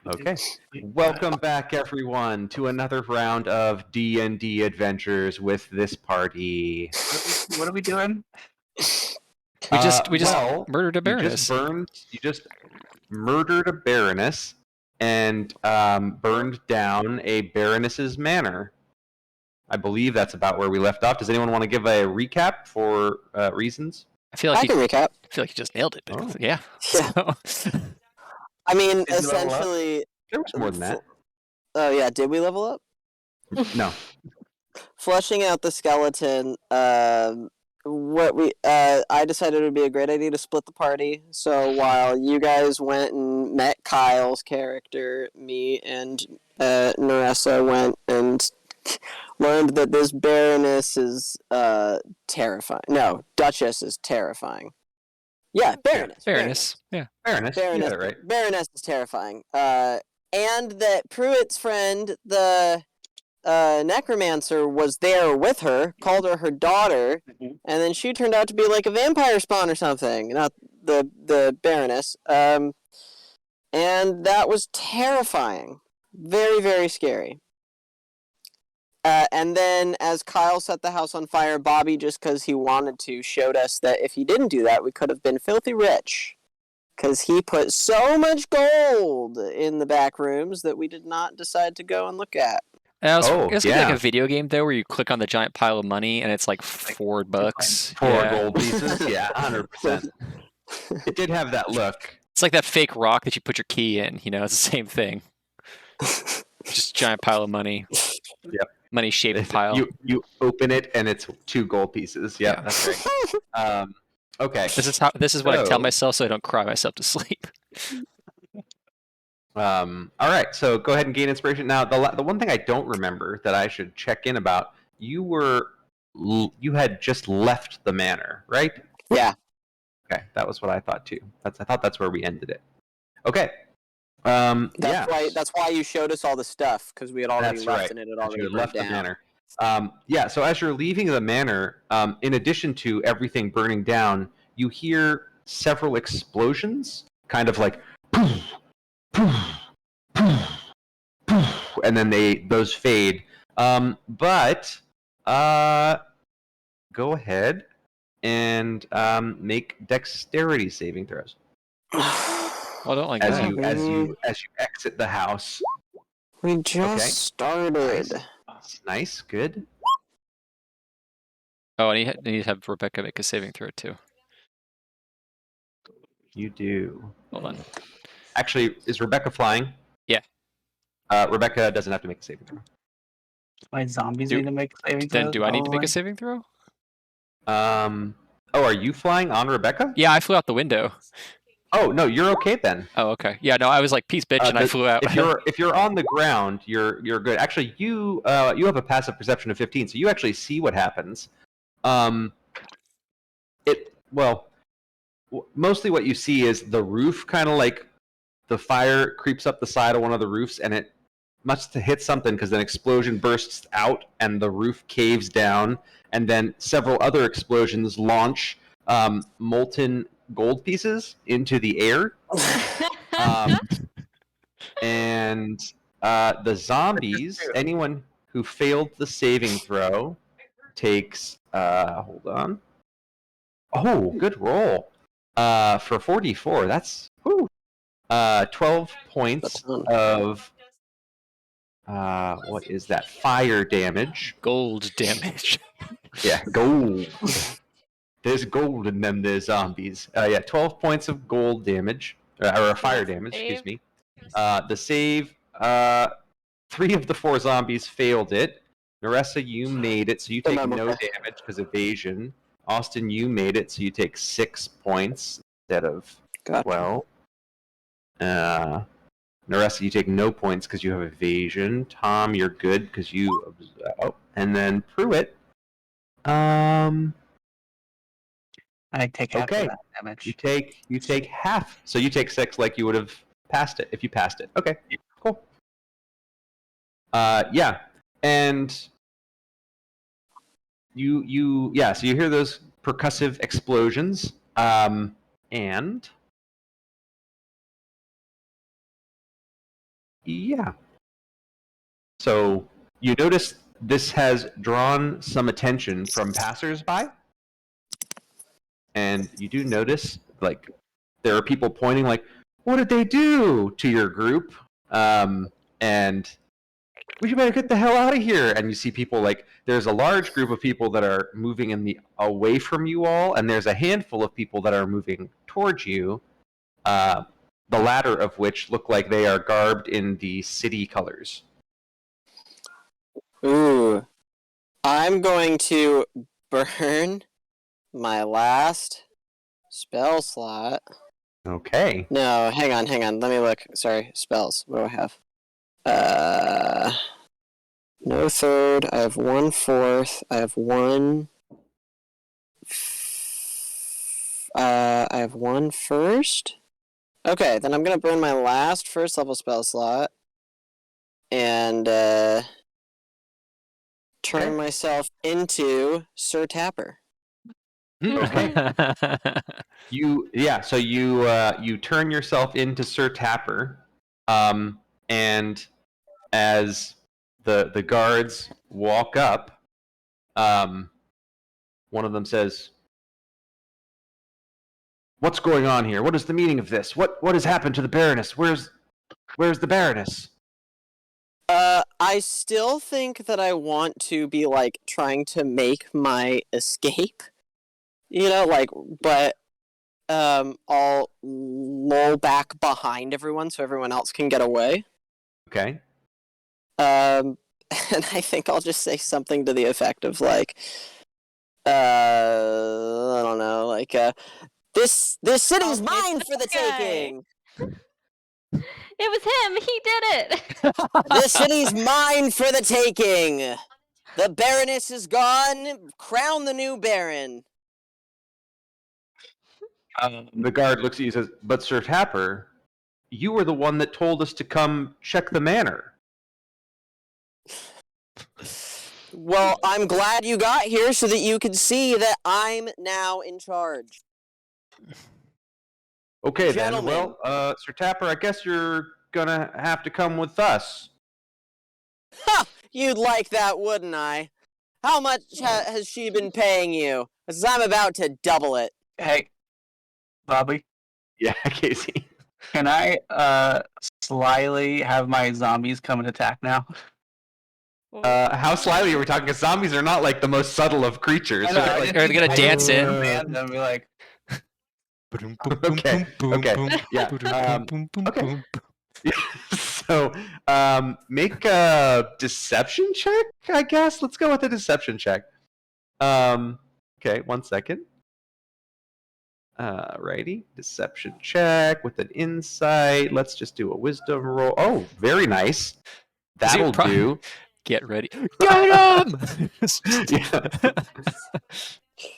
Okay. Welcome back, everyone, to another round of DnD adventures with this party. What are we doing? We just murdered a baroness. You just murdered a baroness and burned down a baroness's manor. I believe that's about where we left off. Does anyone want to give a recap for reasons? I feel like I can recap. I feel like you just nailed it. Oh. Yeah. Yeah. So, I mean, Did you level up? essentially. There was more than that. Oh yeah, did we level up? No. Fleshing out the skeleton. I decided it would be a great idea to split the party. So while you guys went and met Kyle's character, me and Naressa went and learned that this Baroness is terrifying. No, Duchess is terrifying. Yeah, Baroness. Baroness. Yeah. Baroness. You got it right. Baroness is terrifying. And that Pruitt's friend, the necromancer, was there with her, called her daughter, and then she turned out to be like a vampire spawn or something. Not the Baroness. And that was terrifying. Very, very scary. And then, as Kyle set the house on fire, Bobby, just because he wanted to, showed us that if he didn't do that, we could have been filthy rich. Because he put so much gold in the back rooms that we did not decide to go and look at. It's like a video game, though, where you click on the giant pile of money, and it's like $4. Four gold pieces? Yeah, 100%. It did have that look. It's like that fake rock that you put your key in, you know, it's the same thing. Just a giant pile of money. Yep. Money-shaped pile. You open it, and it's 2 gold pieces. Yep, yeah, that's right. Okay. This is what I tell myself so I don't cry myself to sleep. All right, so go ahead and gain inspiration. Now, the one thing I don't remember that I should check in about, you had just left the manor, right? Yeah. Okay, that was what I thought too. I thought that's where we ended it. Okay. That's why you showed us all the stuff, because we had already left and it had already left down. the manor. So as you're leaving the manor, in addition to everything burning down, you hear several explosions, kind of like poof, poof, poof, poof, and then those fade. But go ahead and make dexterity saving throws. I don't like as that. you exit the house. We just started. Nice, good. Oh, and you need to have Rebecca make a saving throw too. You do. Hold on. Actually, is Rebecca flying? Yeah. Rebecca doesn't have to make a saving throw. My zombies need to make a saving throw. Then do I need to make a saving throw? Oh, are you flying on Rebecca? Yeah, I flew out the window. Oh no, you're okay then. Oh, okay. Yeah, no, I was like, peace, bitch, and I flew out. If you're on the ground, you're good. Actually, you have a passive perception of 15, so you actually see what happens. Mostly what you see is the roof, kind of like the fire creeps up the side of one of the roofs, and it must have hit something because an explosion bursts out and the roof caves down, and then several other explosions launch molten gold pieces into the air. And the zombies, anyone who failed the saving throw takes hold on. Oh, good roll. For 44, that's 12 points of what is that? Fire damage. Gold damage. Yeah, gold. There's gold in them there zombies. 12 points of gold damage, or fire damage, excuse me. The save, 3 of the 4 zombies failed it. Naressa, you made it, so you take no damage because evasion. Austin, you made it, so you take 6 points instead of 12. Naressa, you take no points because you have evasion. Tom, you're good because you... Oh, and then Pruitt... I take half of that damage. You take half, so you take 6 like you would have passed it if you passed it. Okay, cool. Yeah, and so you hear those percussive explosions, and Yeah. So you notice this has drawn some attention from passersby, and you do notice like there are people pointing like, "What did they do to your group?" And we better get the hell out of here. And you see people like there's a large group of people that are moving in the away from you all, and there's a handful of people that are moving towards you. The latter of which look like they are garbed in the city colors. Ooh. I'm going to burn my last spell slot. Okay. No, hang on. Let me look. Sorry, spells. What do I have? No third. I have 1/4. I have one. I have one first. Okay, then I'm gonna burn my last first level spell slot and turn myself into Sir Tapper. Okay. So you turn yourself into Sir Tapper, and as the guards walk up, one of them says, "What's going on here? What is the meaning of this? What has happened to the Baroness? Where's the Baroness?" I still think that I want to be like trying to make my escape. You know, like, but I'll lull back behind everyone so everyone else can get away. Okay. And I think I'll just say something to the effect of like, I don't know, like, this city's mine for the taking. It was him. He did it. This city's mine for the taking. The Baroness is gone. Crown the new Baron. The guard looks at you and says, "But Sir Tapper, you were the one that told us to come check the manor." Well, I'm glad you got here so that you can see that I'm now in charge. Okay, Gentlemen. then. Well, Sir Tapper, I guess you're gonna have to come with us. Ha! You'd like that, wouldn't I? How much has she been paying you? Because I'm about to double it. Hey, Bobby, Yeah, Casey. can I slyly have my zombies come and attack now? How slyly are we talking? Because zombies are not like the most subtle of creatures. I know, They're I like, Are they gonna dance in? And then be like, Okay, yeah, okay. So, make a deception check, I guess. Let's go with a deception check. Okay, 1 second. Righty, deception check with an insight. Let's just do a wisdom roll. Oh, very nice. That'll do. Get ready. Get him!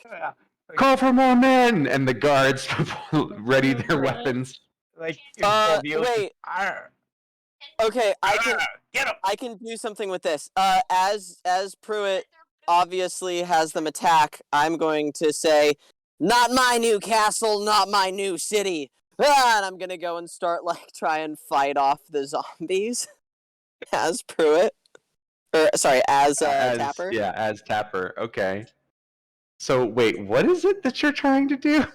Yeah. Call for more men, and the guards ready their weapons. like, Wait. Okay, get him! I can do something with this. As Pruitt obviously has them attack, I'm going to say, "Not my new castle, not my new city." And I'm gonna go and start like try and fight off the zombies as Pruitt. Or sorry, as Tapper. Yeah, as Tapper. Okay. So wait, what is it that you're trying to do?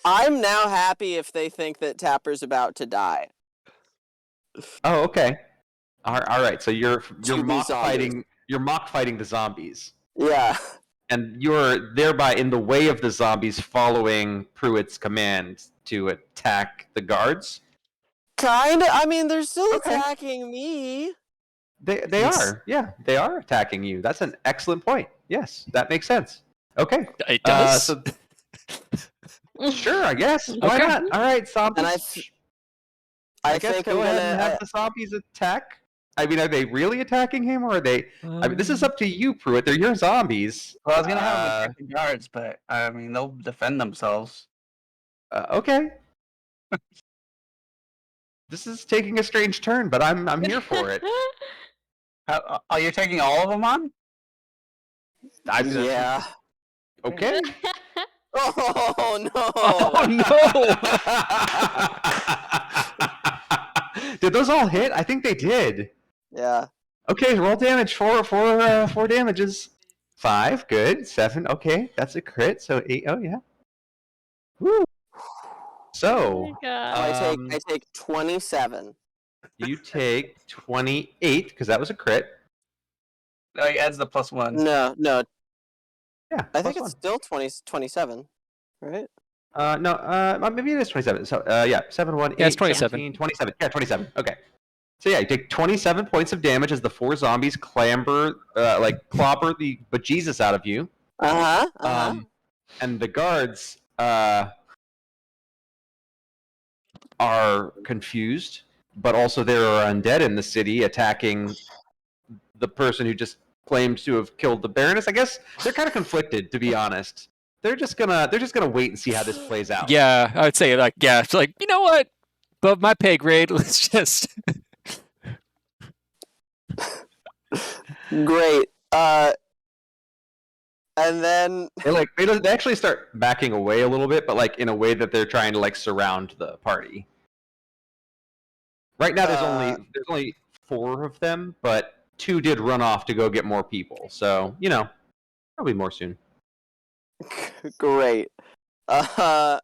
I'm now happy if they think that Tapper's about to die. Oh, okay. All right. So you're To mock the zombies. fighting. You're mock fighting the zombies, Yeah. and you're thereby in the way of the zombies following Pruitt's command to attack the guards. Kinda. I mean, they're still Okay. attacking me. They Yes. are. Yeah, they are attacking you. That's an excellent point. Yes, that makes sense. Okay. It does. Sure, I guess. Why Okay. not? All right, zombies. And I guess think go I'm ahead gonna. and have the zombies attack. I mean, are they really attacking him, or are they? I mean, this is up to you, Pruitt. They're your zombies. Well, I was gonna have them attack the guards, but I mean, they'll defend themselves. Okay. This is taking a strange turn, but I'm here for it. Oh, you're taking all of them on? Yeah. Okay. Oh no. Oh no! Did those all hit? I think they did. Yeah. Okay, roll damage. Four damages. 5, good. 7, okay, that's a crit. So 8. Oh yeah. Woo. Oh So my god. I take 27. you take 28 because that was a crit. No, he adds the +1. No. Yeah, I think plus it's still 27, right? No, maybe it is 27. So, 7, 1, 8, Yeah, it's 27. 17, 27. Yeah, 27. Okay. So, yeah, you take 27 points of damage as the 4 zombies clobber the bejesus out of you. And the guards are confused, but also there are undead in the city attacking the person who just claimed to have killed the Baroness. I guess they're kind of conflicted, to be honest. They're just gonna wait and see how this plays out. Yeah, I would say it's like, you know what? Above my pay grade, let's just. Great. And then They actually start backing away a little bit, but like in a way that they're trying to like surround the party. Right now, there's only 4 of them, but 2 did run off to go get more people. So probably more soon. great. And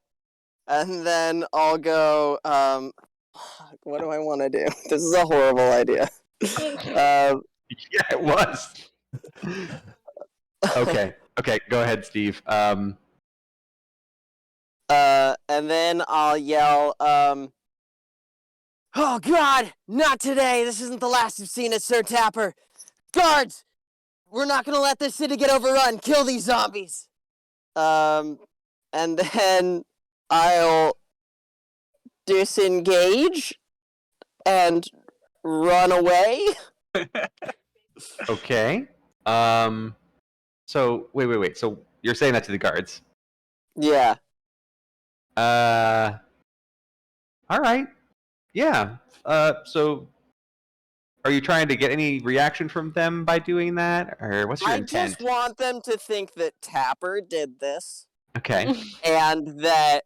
then I'll go. What do I want to do? This is a horrible idea. Yeah, it was. Okay, go ahead, Steve. And then I'll yell, "Oh God, not today! This isn't the last you've seen of Sir Tapper. Guards, we're not gonna let this city get overrun. Kill these zombies." And then I'll disengage and run away. Okay. So wait. So you're saying that to the guards? Yeah. All right. Yeah. So are you trying to get any reaction from them by doing that, or what's your I intent? just want them to think that Tapper did this. Okay. And that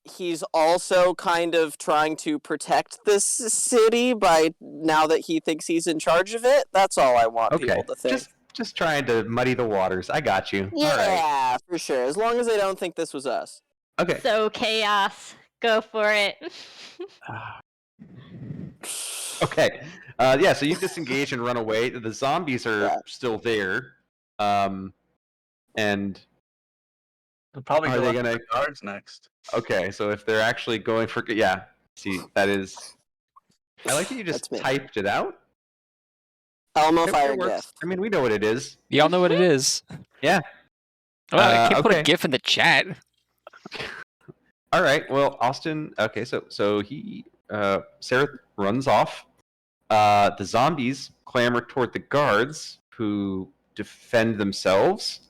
he's also kind of trying to protect this city by now that he thinks he's in charge of it. That's all I want people to think. Just trying to muddy the waters. I got you. Yeah, All right. for sure. As long as they don't think this was us. Okay. So chaos. Go for it. Okay. So you disengage and run away. The zombies are still there. And They'll probably Are go they after gonna- the guards next. okay, so if they're actually going for see, that is. I like that you just That's me. typed it out. Elmo It Fire works. Gift. I mean, we know what it is. Y'all know what it is. Yeah. Oh, I can't put okay. a GIF in the chat. All right. Well, Austin. Okay, so he Sarah runs off. The zombies clamor toward the guards who defend themselves.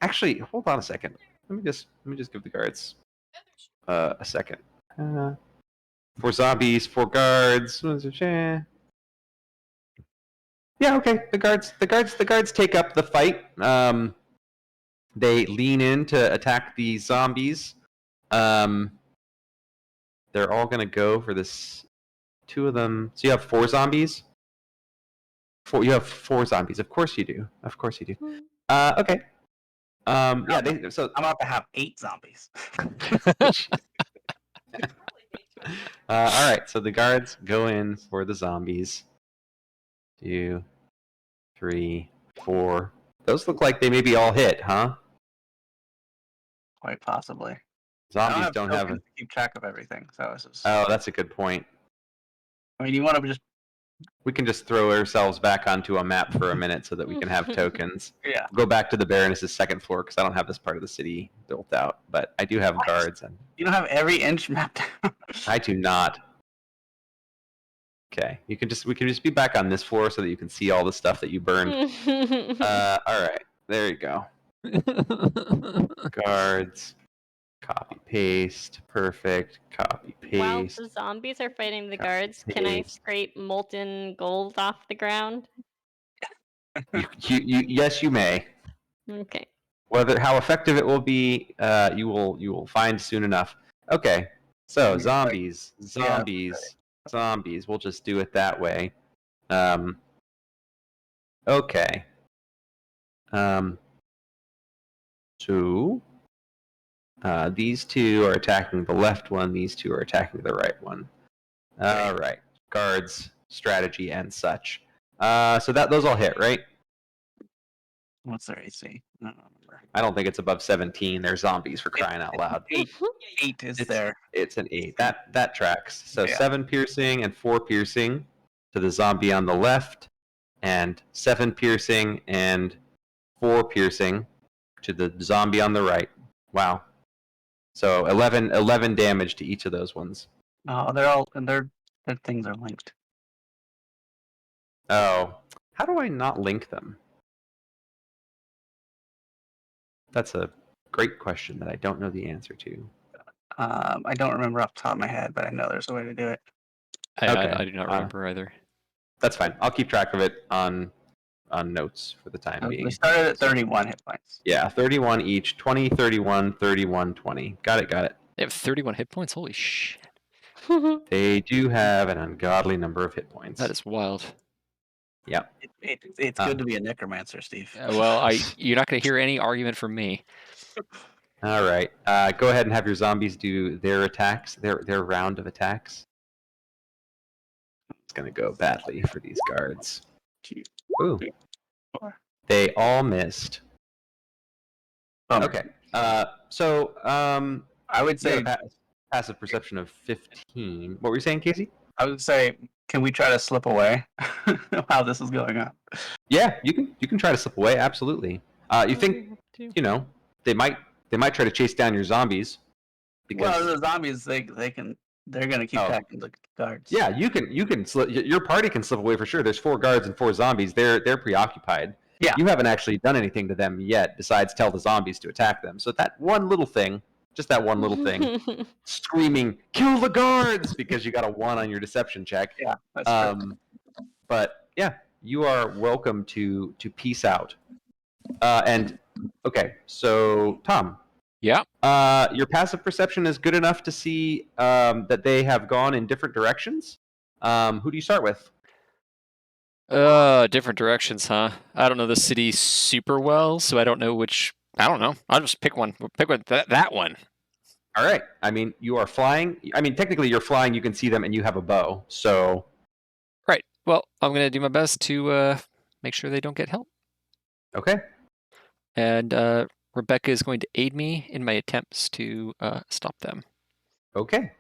Actually, hold on a second. Let me just give the guards a second. 4 zombies, 4 guards. Yeah. Okay. The guards take up the fight. They lean in to attack the zombies. They're all gonna go for this. 2 of them. So you have 4 zombies. You have 4 zombies. Of course you do. Okay. I'm about to have 8 zombies. All right. So the guards go in for the zombies. 2, 3, 4. Those look like they maybe all hit, huh? Quite possibly. Zombies don't have tokens to keep track of everything. So this is. Oh, that's a good point. I mean, you want to just We can just throw ourselves back onto a map for a minute so that we can have tokens. yeah. Go back to the Baroness's second floor because I don't have this part of the city built out, but I do have guards, and You don't have every inch mapped out. I do not. Okay, we can just be back on this floor so that you can see all the stuff that you burned. All right, there you go. Guards, copy paste, perfect. Copy While paste. the zombies are fighting the Copy, guards, can I paste. scrape molten gold off the ground? Yes, you may. Okay. How effective it will be, you will find soon enough. Okay. So zombies. We'll just do it that way. Okay. So these two are attacking the left one. These two are attacking the right one. All right. Guards, strategy, and such. So those all hit, right? What's their AC? I don't remember. I don't think it's above 17. They're zombies, for crying out loud. 8 is there. It's an 8. That tracks. So Yeah. 7 piercing and 4 piercing to the zombie on the left, and 7 piercing and 4 piercing to the zombie on the right. Wow. So 11 damage to each of those ones. Oh, they're all their things are linked. Oh, how do I not link them? That's a great question that I don't know the answer to. I don't remember off the top of my head, but I know there's a way to do it. I do not remember either. That's fine. I'll keep track of it on notes for the time being. We started at 31 hit points. Yeah, 31 each. 20, 31, 31, 20. Got it. They have 31 hit points? Holy shit. They do have an ungodly number of hit points. That is wild. Yeah. It's good to be a necromancer, Steve. Well, you're not going to hear any argument from me. All right. Go ahead and have your zombies do their attacks, their round of attacks. It's going to go badly for these guards. Ooh. They all missed. Okay. So I would say passive perception of 15. What were you saying, Casey? I would say, can we try to slip away while this is going on? Yeah, you can try to slip away. Absolutely. You think they might try to chase down your zombies because the zombies they're gonna keep attacking the guards. Yeah, you can slip. Your party can slip away for sure. There's 4 guards and 4 zombies. They're preoccupied. Yeah. You haven't actually done anything to them yet besides tell the zombies to attack them. So that one little thing, just that one little thing, screaming, kill the guards, because you got a 1 on your deception check. Yeah, that's true. But yeah, you are welcome to peace out. And okay, so Tom. Yeah. Your passive perception is good enough to see that they have gone in different directions. Who do you start with? Different directions, huh? I don't know the city super well, so I don't know which. I don't know. I'll just pick one. Pick one. That one. All right. I mean, you are flying. I mean, technically, you're flying. You can see them, and you have a bow. So. Right. Well, I'm gonna do my best to make sure they don't get help. Okay. And Rebecca is going to aid me in my attempts to stop them. Okay.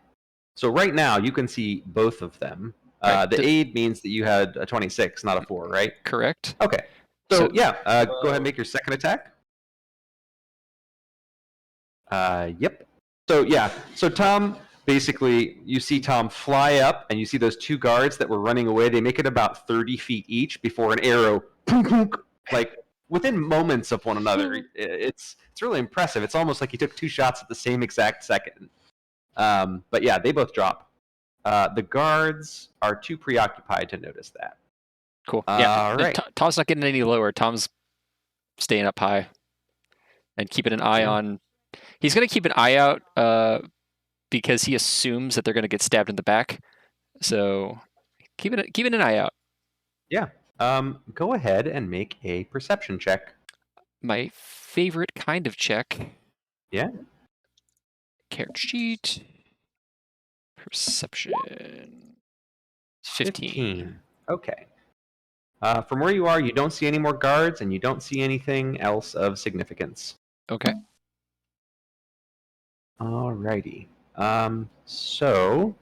So right now, you can see both of them. Right. The aid means that you had a 26, not a 4, right? Correct. Okay. So yeah, go ahead and make your second attack. Yep. So yeah. So Tom, basically, you see Tom fly up, and you see those 2 guards that were running away. They make it about 30 feet each before an arrow, like within moments of one another. It's really impressive. It's almost like he took 2 shots at the same exact second. But yeah, they both drop. The guards are too preoccupied to notice that. Cool. Yeah. All right. Tom's not getting any lower. Tom's staying up high and keeping an eye on. He's going to keep an eye out because he assumes that they're going to get stabbed in the back. So keeping an eye out. Yeah. Go ahead and make a perception check. My favorite kind of check. Yeah. Character sheet. Perception. 15. Okay. From where you are, you don't see any more guards, and you don't see anything else of significance. Okay. Alrighty. So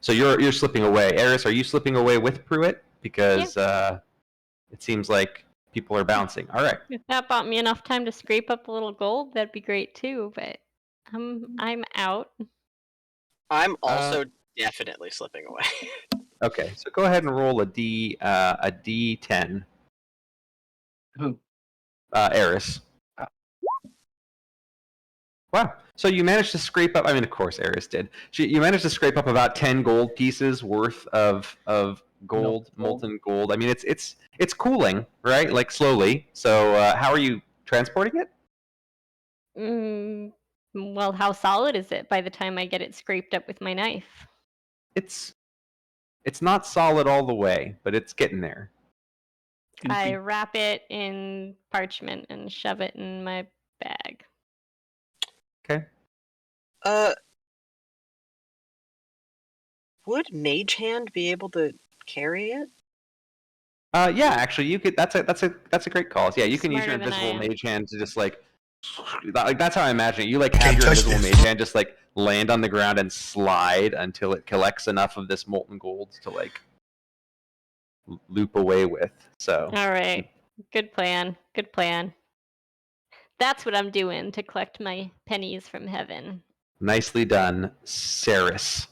you're slipping away. Eris, are you slipping away with Pruitt? Because it seems like people are bouncing. All right. If that bought me enough time to scrape up a little gold, that'd be great too. But I'm out. I'm also definitely slipping away. Okay, so go ahead and roll a D10. Who? Eris. Wow. So you managed to scrape up. I mean, of course, Eris did. You managed to scrape up about 10 gold pieces worth of gold, molten gold. I mean, it's cooling, right? Like slowly. So how are you transporting it? Well, how solid is it by the time I get it scraped up with my knife? It's not solid all the way, but it's getting there. I wrap it in parchment and shove it in my bag. Okay. Would Mage Hand be able to carry it? Yeah, actually, you could. That's a great call. Yeah, you can use your Smarter than I invisible am. mage hand to just like that's how I imagine it. You like have your invisible mage hand just like land on the ground and slide until it collects enough of this molten gold to like loop away with. So All right. Good plan. Good plan. That's what I'm doing to collect my pennies from heaven. nicely done, Saris.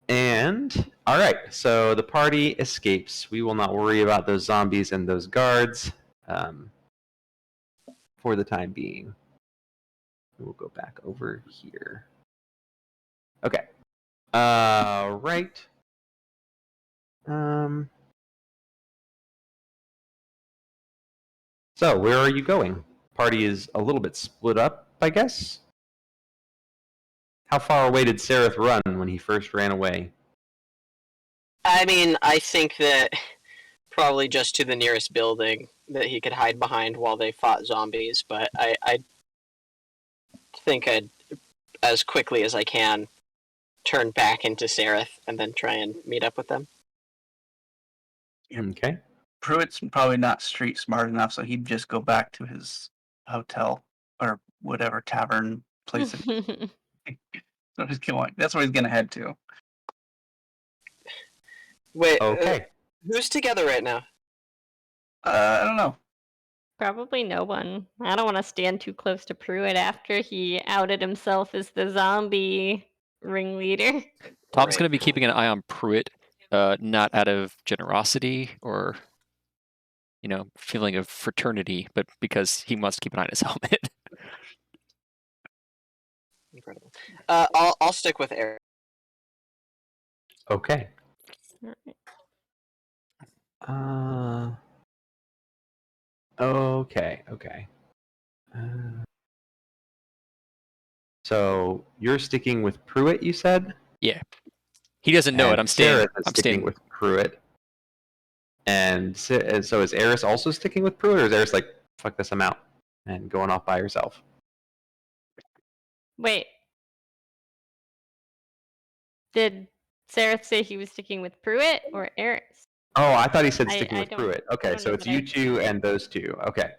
And all right, so the party escapes. We will not worry about those zombies and those guards for the time being. We'll go back over here. Okay. Right. So where are you going? Party is a little bit split up, I guess. How far away did Sareth run when he first ran away? I mean, I think that probably just to the nearest building that he could hide behind while they fought zombies, but I think I'd, as quickly as I can, turn back into Sareth and then try and meet up with them. Okay. Pruitt's probably not street smart enough, so he'd just go back to his hotel or whatever tavern place. So he's going. That's where he's gonna head to. Wait, Okay. who's together right now? I don't know. Probably no one. I don't want to stand too close to Pruitt after he outed himself as the zombie ringleader. Tom's Right. going to be keeping an eye on Pruitt, not out of generosity or, feeling of fraternity, but because he wants to keep an eye on his helmet. Incredible. I'll stick with Eric. Okay. Okay. So you're sticking with Pruitt, you said? Yeah. He doesn't know it. And I'm staying. Sareth is I'm sticking staying. with Pruitt. And so is Eris also sticking with Pruitt, or is Eris like, fuck this, I'm out, and going off by herself? Wait. Did Sareth say he was sticking with Pruitt or Eris? Oh, I thought he said I sticking with don't- Pruitt. I Okay, don't so know it's that I you heard two right. and those two. Okay.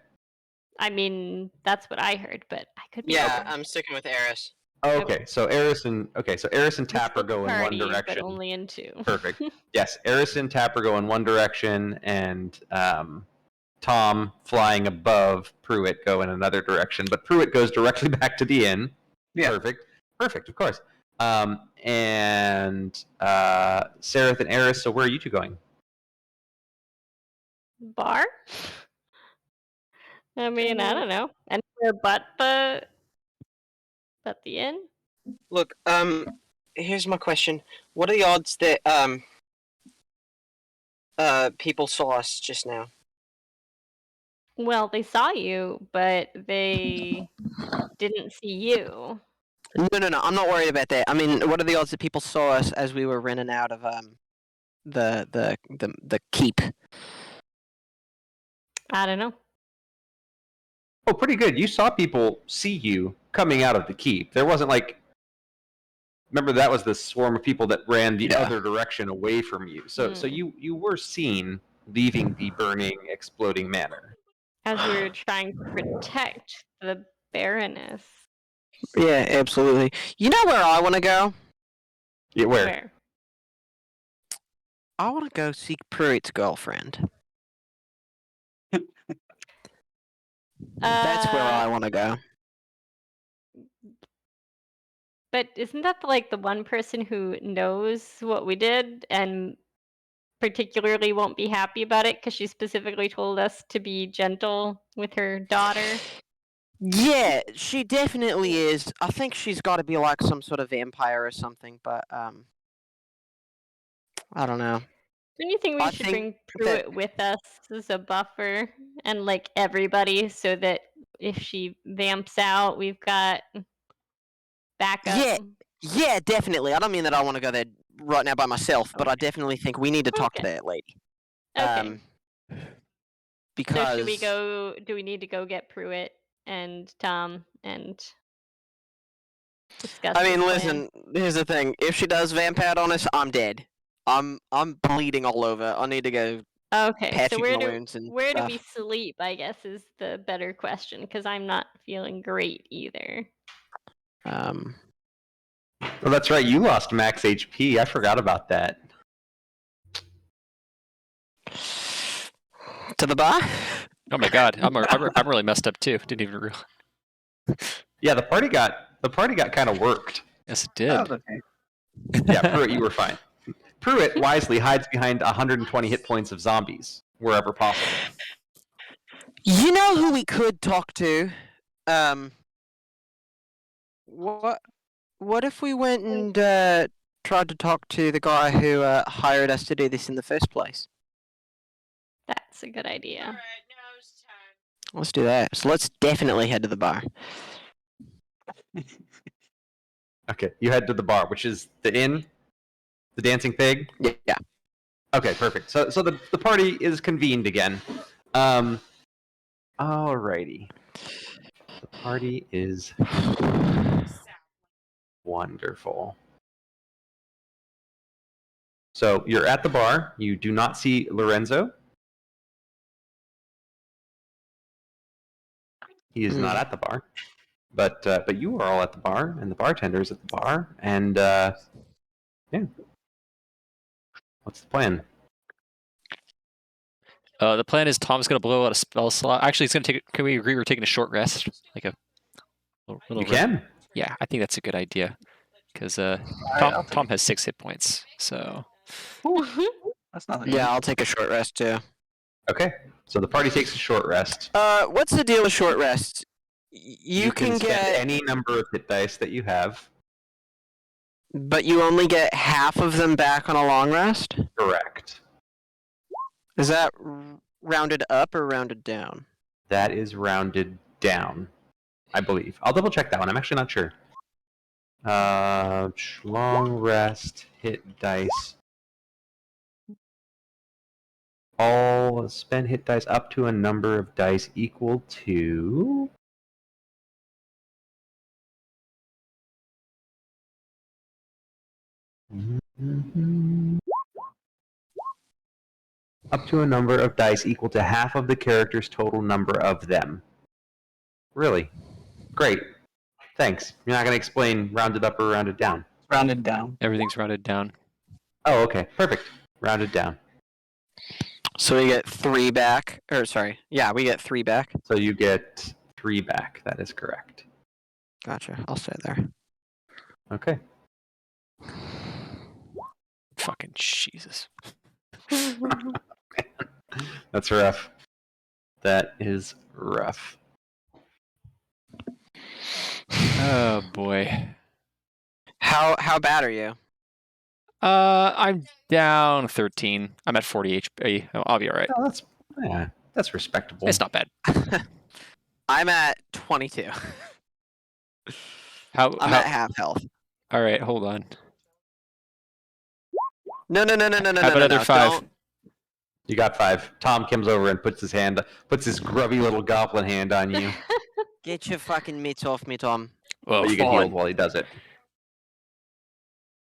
I mean, that's what I heard, but I could be Yeah, wrong. I'm sticking with Eris. Okay, so Eris and We Tapper split the go in one party, direction. but only in two. Perfect. Yes, Eris and Tapper go in one direction, and Tom, flying above Pruitt, go in another direction. But Pruitt goes directly back to the inn. Yeah. Perfect, of course. And Sareth and Eris, so where are you two going? Bar? I mean, I don't know. Anywhere but the inn? Look, here's my question. What are the odds that people saw us just now? Well, they saw you, but they didn't see you. No. I'm not worried about that. I mean, what are the odds that people saw us as we were running out of the keep? I don't know. Oh, pretty good. You saw people see you coming out of the keep. There wasn't like, remember that was the swarm of people that ran the other direction away from you. So you were seen leaving the burning, exploding manor. As we were trying to protect the Baroness. Yeah, absolutely. You know where I want to go? Yeah, where? I want to go seek Pruitt's girlfriend. That's where I want to go. But isn't that like the one person who knows what we did and particularly won't be happy about it because she specifically told us to be gentle with her daughter? Yeah, she definitely is. I think she's got to be like some sort of vampire or something, but I don't know. Don't you think we should bring Pruitt with us as a buffer and like everybody so that if she vamps out, we've got backup. Yeah, definitely. I don't mean that I want to go there right now by myself, but I definitely think we need to talk to Okay. that lady. Okay. Because So should we go? Do we need to go get Pruitt and Tom and discuss? I mean, this listen. Here's the thing: if she does vamp out on us, I'm dead. I'm bleeding all over. I need to go plan? Okay. So patching my wounds and where do stuff. we sleep? I guess is the better question because I'm not feeling great either. Well, that's right. You lost max HP. I forgot about that. To the bar. Oh my god, I'm really messed up too. Didn't even realize. Yeah, the party got kind of worked. Yes, it That did. was okay. Yeah, Pruitt, you were fine. Pruitt wisely hides behind 120 hit points of zombies wherever possible. You know who we could talk to? What if we went and tried to talk to the guy who hired us to do this in the first place? That's a good idea. Let's do that. So let's definitely head to the bar. Okay, you head to the bar, which is the inn, the Dancing Pig. Yeah. Okay, perfect. So the party is convened again. Alrighty. The party is wonderful. So you're at the bar. You do not see Lorenzo. He is not at the bar, but you are all at the bar, and the bartender is at the bar, and yeah. What's the plan? The plan is Tom's gonna blow out a spell slot. Actually, it's gonna take. Can we agree we're taking a short rest, like a little You rest? can. Yeah, I think that's a good idea. Because I'll Tom take has 6 hit points, so That's nothing. Yeah, I'll take a short rest too. Okay. So the party takes a short rest. What's the deal with short rest? You can spend get, any number of hit dice that you have. but you only get half of them back on a long rest. Correct. Is that rounded up or rounded down? That is rounded down, I believe. I'll double check that one. I'm actually not sure. Long rest, hit dice. All spend hit dice up to a number of dice equal to. Up to a number of dice equal to half of the character's total number of them. Really? Great. Thanks. You're not going to explain rounded up or rounded down. Rounded down. everything's rounded down. Oh, okay. Perfect. Rounded down. So we get 3 back. Or sorry, yeah, we get 3 back. So you get 3 back. That is correct. Gotcha. I'll stay there. Okay. Fucking Jesus. That's rough. That is rough. Oh boy. How bad are you? I'm down 13. I'm at 40 HP. I'll be all right. Oh, that's respectable. It's not bad. I'm at 22. I'm How at half health. All right, hold on. No. Have another 5. Don't. You got 5. Tom comes over and puts his grubby little goblin hand on you. Get your fucking mitts off me, Tom. Well, But you get fine. healed while he does it.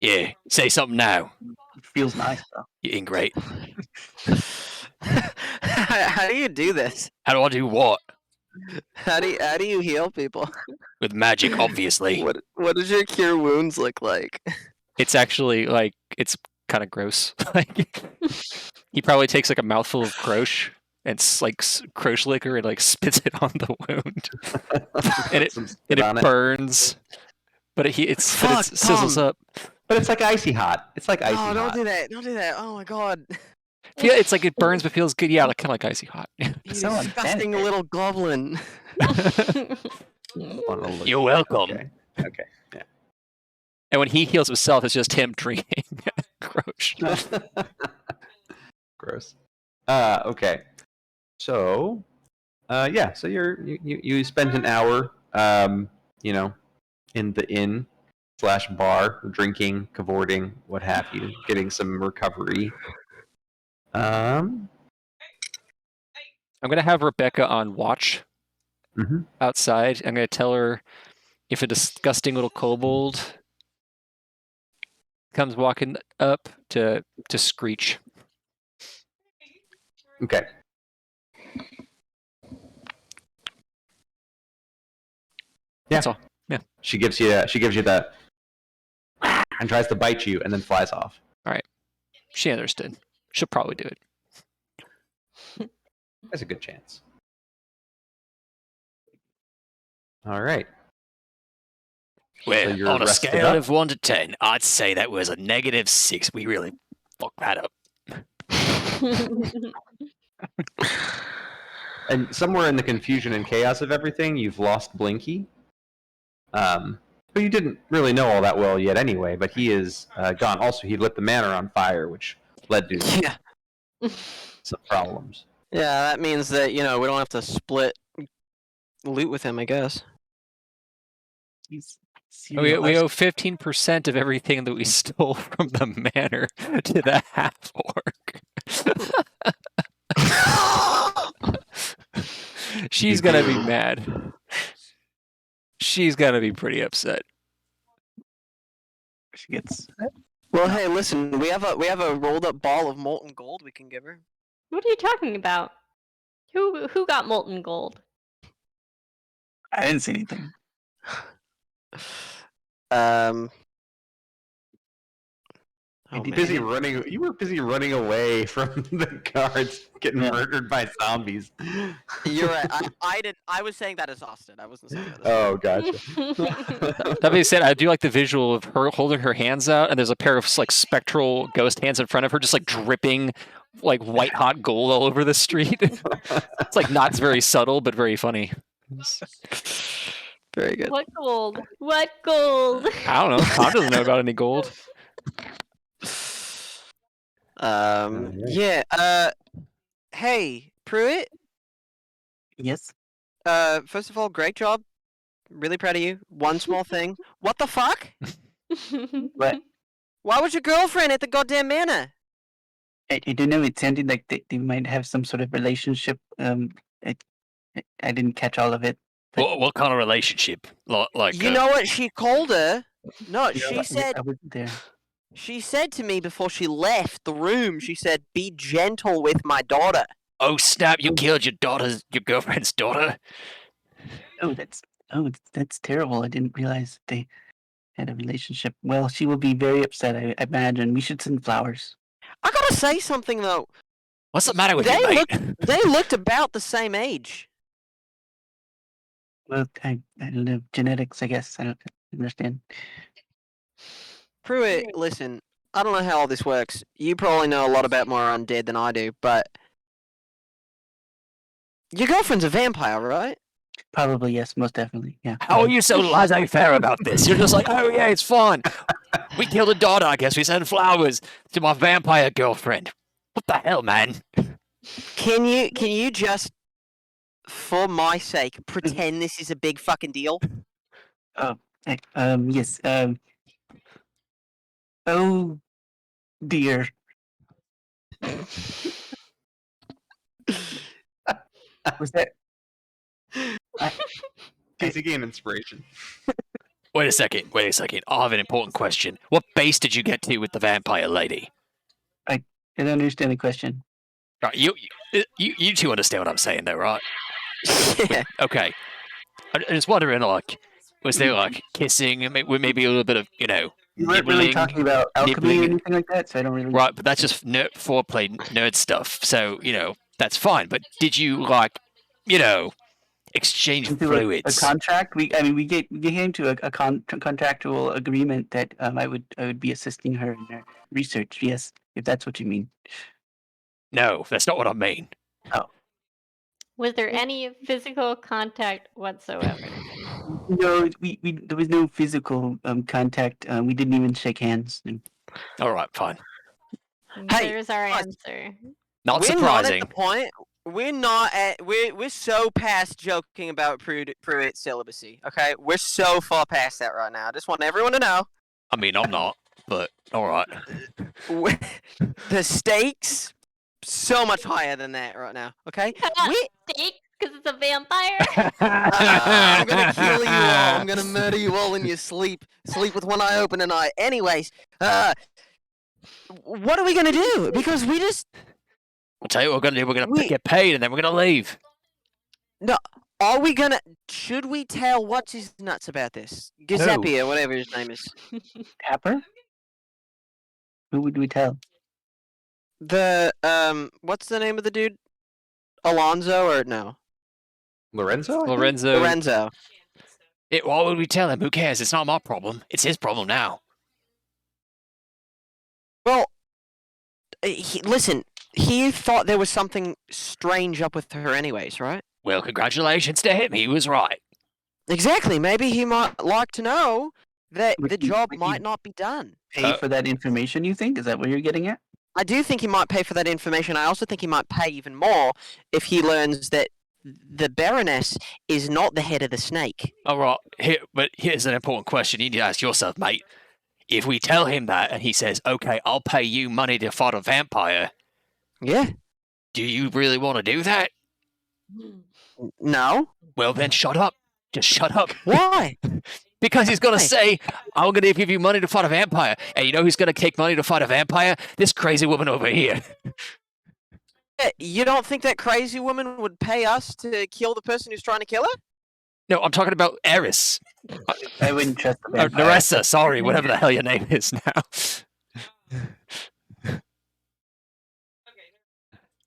Yeah, say something now. It feels nice though. You ingrate. How do you do this? How do I do what? How do you heal people? With magic, obviously. What does your cure wounds look like? It's actually like it's kind of gross. Like he probably takes like a mouthful of croche and croche liquor and like spits it on the wound, and it burns. But it sizzles Tom. up. But it's like icy hot. It's like icy Oh, hot. don't do that! Don't do that! Oh my god! It's like it burns but feels good. Yeah, like kind of like icy hot. You So disgusting unfair. little goblin. You're welcome. Okay. Yeah. And when he heals himself, it's just him drinking croche. Gross. Okay. So Yeah. So you spent an hour, you know, in the inn / bar, drinking, cavorting, what have you, getting some recovery. I'm gonna have Rebecca on watch outside. I'm gonna tell her if a disgusting little kobold comes walking up to screech. Okay. Yeah. That's all. Yeah. She gives you that and tries to bite you and then flies off. All right. She understood. She'll probably do it. There's a good chance. All right. Well, you're on a rested scale up? of 1 to 10, I'd say that was a -6. We really fucked that up. And somewhere in the confusion and chaos of everything, you've lost Blinky. But you didn't really know all that well yet anyway, but he is gone. Also, he lit the manor on fire, which led to Yeah. some problems. Yeah, that means that, we don't have to split loot with him, I guess. We owe 15% of everything that we stole from the manor to the half-orc. She's gonna be mad. She's gonna be pretty upset. She gets. Well, hey, listen, we have a rolled up ball of molten gold we can give her. What are you talking about? Who got molten gold? I didn't see anything. Oh, Busy man. running. You were busy running away from the guards, getting murdered by zombies. You're right. I was saying that as Austin. I wasn't saying that as Oh, gotcha. That being said, I do like the visual of her holding her hands out, and there's a pair of like spectral ghost hands in front of her, just like dripping like white hot gold all over the street. It's like not very subtle, but very funny. Very good. What gold? What gold? I don't know. Tom doesn't know about any gold. Yeah. Hey, Pruitt. Yes. First of all, great job. Really proud of you. One small thing. What the fuck? What? Why was your girlfriend at the goddamn manor? I don't know. It sounded like they might have some sort of relationship. I didn't catch all of it. What kind of relationship? Like You know what she called her? No, she I said. wasn't there. She said to me before she left the room. She said, "Be gentle with my daughter." oh snap! You killed your girlfriend's daughter. Oh, that's terrible. I didn't realize they had a relationship. Well, she will be very upset. I imagine we should send flowers. I gotta say something though. What's the matter with you, mate? They looked about the same age. Well, I don't know, genetics. I guess I don't understand. Pruitt, listen, I don't know how all this works. You probably know a lot about more undead than I do, but your girlfriend's a vampire, right? Probably yes, most definitely. Yeah. How are you so laissez-faire about this? You're just like, oh yeah, it's fun. We killed a daughter. I guess we send flowers to my vampire girlfriend. What the hell, man? Can you just, for my sake, pretend this is a big fucking deal? Yes. Oh dear. Was that? Easy game inspiration. Wait a second. I have an important question. What base did you get to with the vampire lady? I don't understand the question. Right, you two understand what I'm saying, though, right? Yeah. Okay. I'm just wondering, like, was there like kissing, with maybe a little bit of, You weren't really nibbling, talking about alchemy or nibbling. anything like that, so I don't really. Right, but that's just foreplay nerd stuff. So that's fine. But did you like, exchange Into fluids? a contract. We came to a contractual agreement that I would be assisting her in her research. Yes, if that's what you mean. No, that's not what I mean. Was there any physical contact whatsoever? No, we there was no physical contact. We didn't even shake hands. All right, fine. Hey, There's our guys. answer. Not We're surprising. Not at the point we're not at we're so past joking about Pruitt's celibacy. Okay, we're so far past that right now. I just want everyone to know I mean, I'm not, but all right. the stakes so much higher than that right now. Okay, we. Steak, because it's a vampire. I'm gonna kill you all. I'm gonna murder you all in your sleep. Sleep with one eye open and eye. Anyways, what are we gonna do? Because we just. I'll tell you what we're gonna do. We're gonna We- get paid, and then we're gonna leave. No, are we gonna? Should we tell what's his nuts about this? Giuseppe or whatever his name is. Tapper? Who would we tell? The what's the name of the dude? Alonzo or no? Lorenzo? I think? Lorenzo. Lorenzo. Why would we tell him? Who cares? It's not my problem. It's his problem now. Well, listen. He thought there was something strange up with her, anyways, right? Well, congratulations to him. He was right. Exactly. Maybe he might like to know that Would the he- job would he- might not be done. Pay for that information, you think? Is that what you're getting at? I do think he might pay for that information. I also think he might pay even more if he learns that the Baroness is not the head of the snake. All right. But here's an important question you need to ask yourself, mate. If we tell him that, and he says, "Okay, I'll pay you money to fight a vampire," Yeah. do you really want to do that? No. Well, then shut up. Just shut up. Why? Because he's going to Why? say, I'm going to give you money to fight a vampire. And you know who's going to take money to fight a vampire? This crazy woman over here. You don't think that crazy woman would pay us to kill the person who's trying to kill her? No, I'm talking about Eris. I wouldn't trust the Or vampire. Nerissa, sorry, whatever the hell your name is now.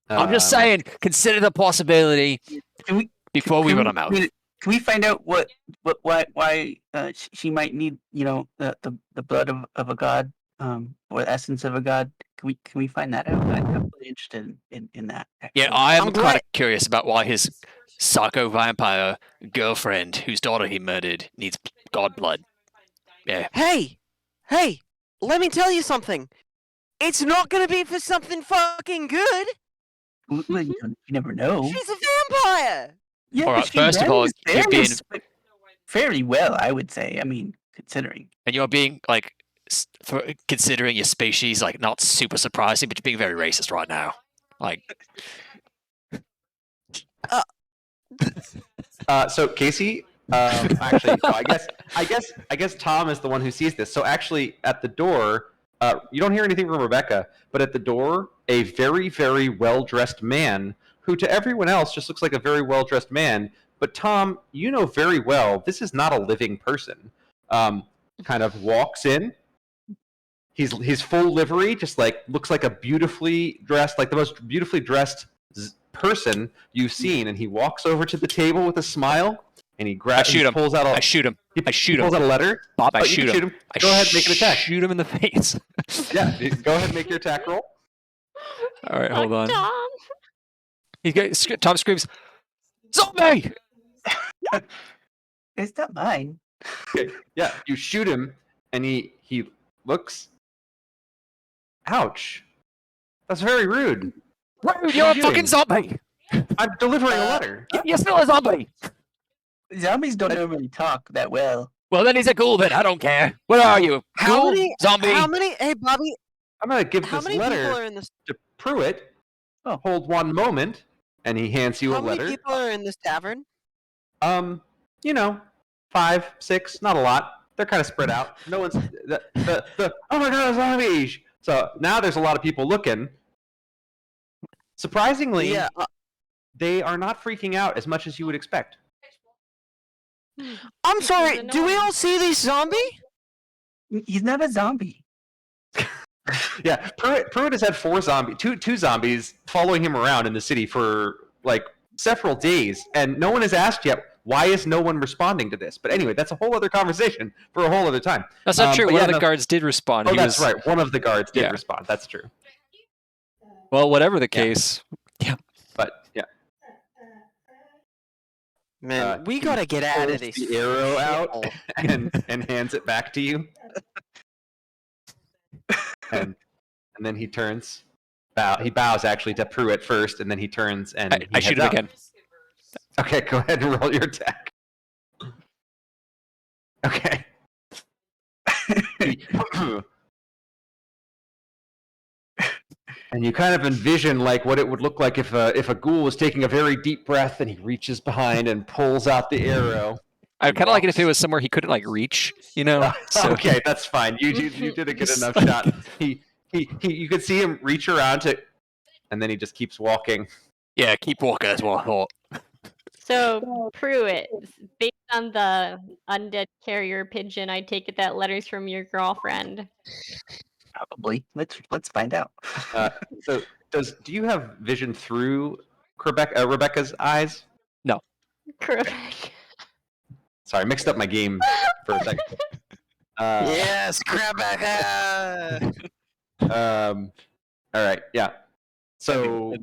I'm just saying, consider the possibility Can we, before we can run them out. Can we find out why she might need, the blood of a god, or the essence of a god? Can we find that out? I'm really interested in that. Yeah, actually. I am I'm kind glad- of curious about why his psycho vampire girlfriend, whose daughter he murdered, needs god blood. Yeah. Hey! Let me tell you something. It's not gonna be for something fucking good. Well, you never know. She's a vampire! Yeah, All right, she first of all, runs you're being- fairly well, I would say. I mean, considering. And you're being, like, considering your species, like, not super surprising, but you're being very racist right now. Like, So Casey, actually, no, I guess Tom is the one who sees this. So actually, at the door, you don't hear anything from Rebecca, but at the door, a very, very well-dressed man, who to everyone else just looks like a very well-dressed man. But Tom, you know very well this is not a living person. Kind of walks in. He's full livery, just like looks like a beautifully dressed, like the most beautifully dressed person you've seen, and he walks over to the table with a smile, and he grabs, shoot him. pulls out a, I shoot him. he I shoot pulls him. out a letter. Bob, I Oh, you shoot can him. shoot him. Go ahead, make an attack. Shoot him in the face. Yeah, go ahead, make your attack roll. All right, hold on. Tom. Tom screams, "Zombie!" It's not mine. Okay, yeah, you shoot him, and he looks. Ouch! That's very rude. Rude, you're a you fucking doing? zombie. I'm delivering a letter. You're still a zombie. Zombies don't normally talk that well. Well, then he's a ghoul. Then I don't care. What are you? How Ghoul? many? Zombie? How many? Hey, Bobby. I'm gonna give How this many people letter are in this? to Pruitt. Oh. Hold one moment, and he hands you How a many letter. people are in this tavern? You know, 5, 6, not a lot. They're kind of spread out. No one's the oh my god, zombies! So now there's a lot of people looking. Surprisingly, Yeah. they are not freaking out as much as you would expect. I'm sorry. Because Do we annoying. all see this zombie? He's not a zombie. Yeah, Pruitt has had two zombies following him around in the city for like several days, and no one has asked yet why is no one responding to this. But anyway, that's a whole other conversation for a whole other time. That's not true. but One yeah, of the no- guards did respond. Oh, He that's was, right. One of the guards did Yeah. respond. That's true. Well, whatever the case. But yeah, Man, we gotta get out of pulls this. the arrow out shithole. and hands it back to you. And then he turns He bows actually to Pruitt first, and then he turns and I shoot him heads out. again. Okay, go ahead and roll your attack. Okay. And you kind of envision like what it would look like if a ghoul was taking a very deep breath, and he reaches behind and pulls out the arrow. I'd kind of like it if it was somewhere he couldn't like reach, you know. So Okay, that's fine. You did a good Just enough like- shot. He you could see him reach around to, and then he just keeps walking. yeah, keep walking. That's what I thought. So, Pruitt, based on the undead carrier pigeon, I take it that letter's from your girlfriend. Probably. Let's find out. So do you have vision through Rebecca's eyes? Correct. Sorry, I mixed up my game for a second. Yes, Rebecca. All right, yeah. So,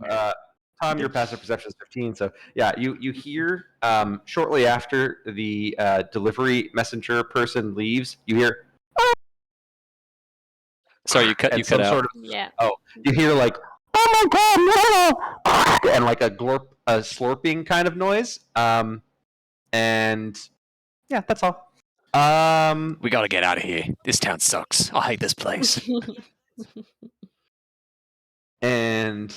Tom, your passive perception is 15. So, yeah, you hear shortly after the delivery messenger person leaves, you hear Sorry, you cut and out. sort of Yeah. you hear like, oh my god, and like a slurping kind of noise. And yeah, that's all. We gotta get out of here. This town sucks. I hate this place. And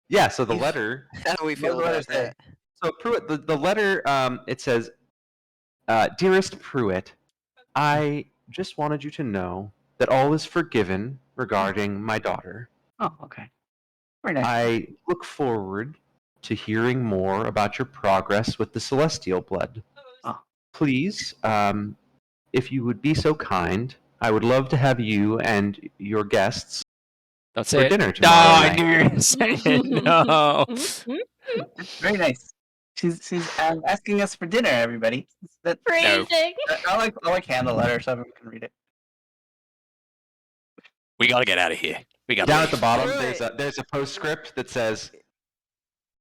yeah, so the letter. How do we feel What do I about say? that? So Pruitt, the letter, it says, "Dearest Pruitt, I just wanted you to know that all is forgiven regarding my daughter. Oh, okay. Very nice. I look forward to hearing more about your progress with the Celestial Blood. Oh. Please, if you would be so kind, I would love to have you and your guests Don't for say it. dinner No, tomorrow I night." knew you were gonna say it. No. Very nice. She's asking us for dinner, everybody. That Phrasing. I'll like hand the letter so everyone can read it. We gotta get out of here. We gotta Down leave. at the bottom, Pruitt. there's a postscript that says,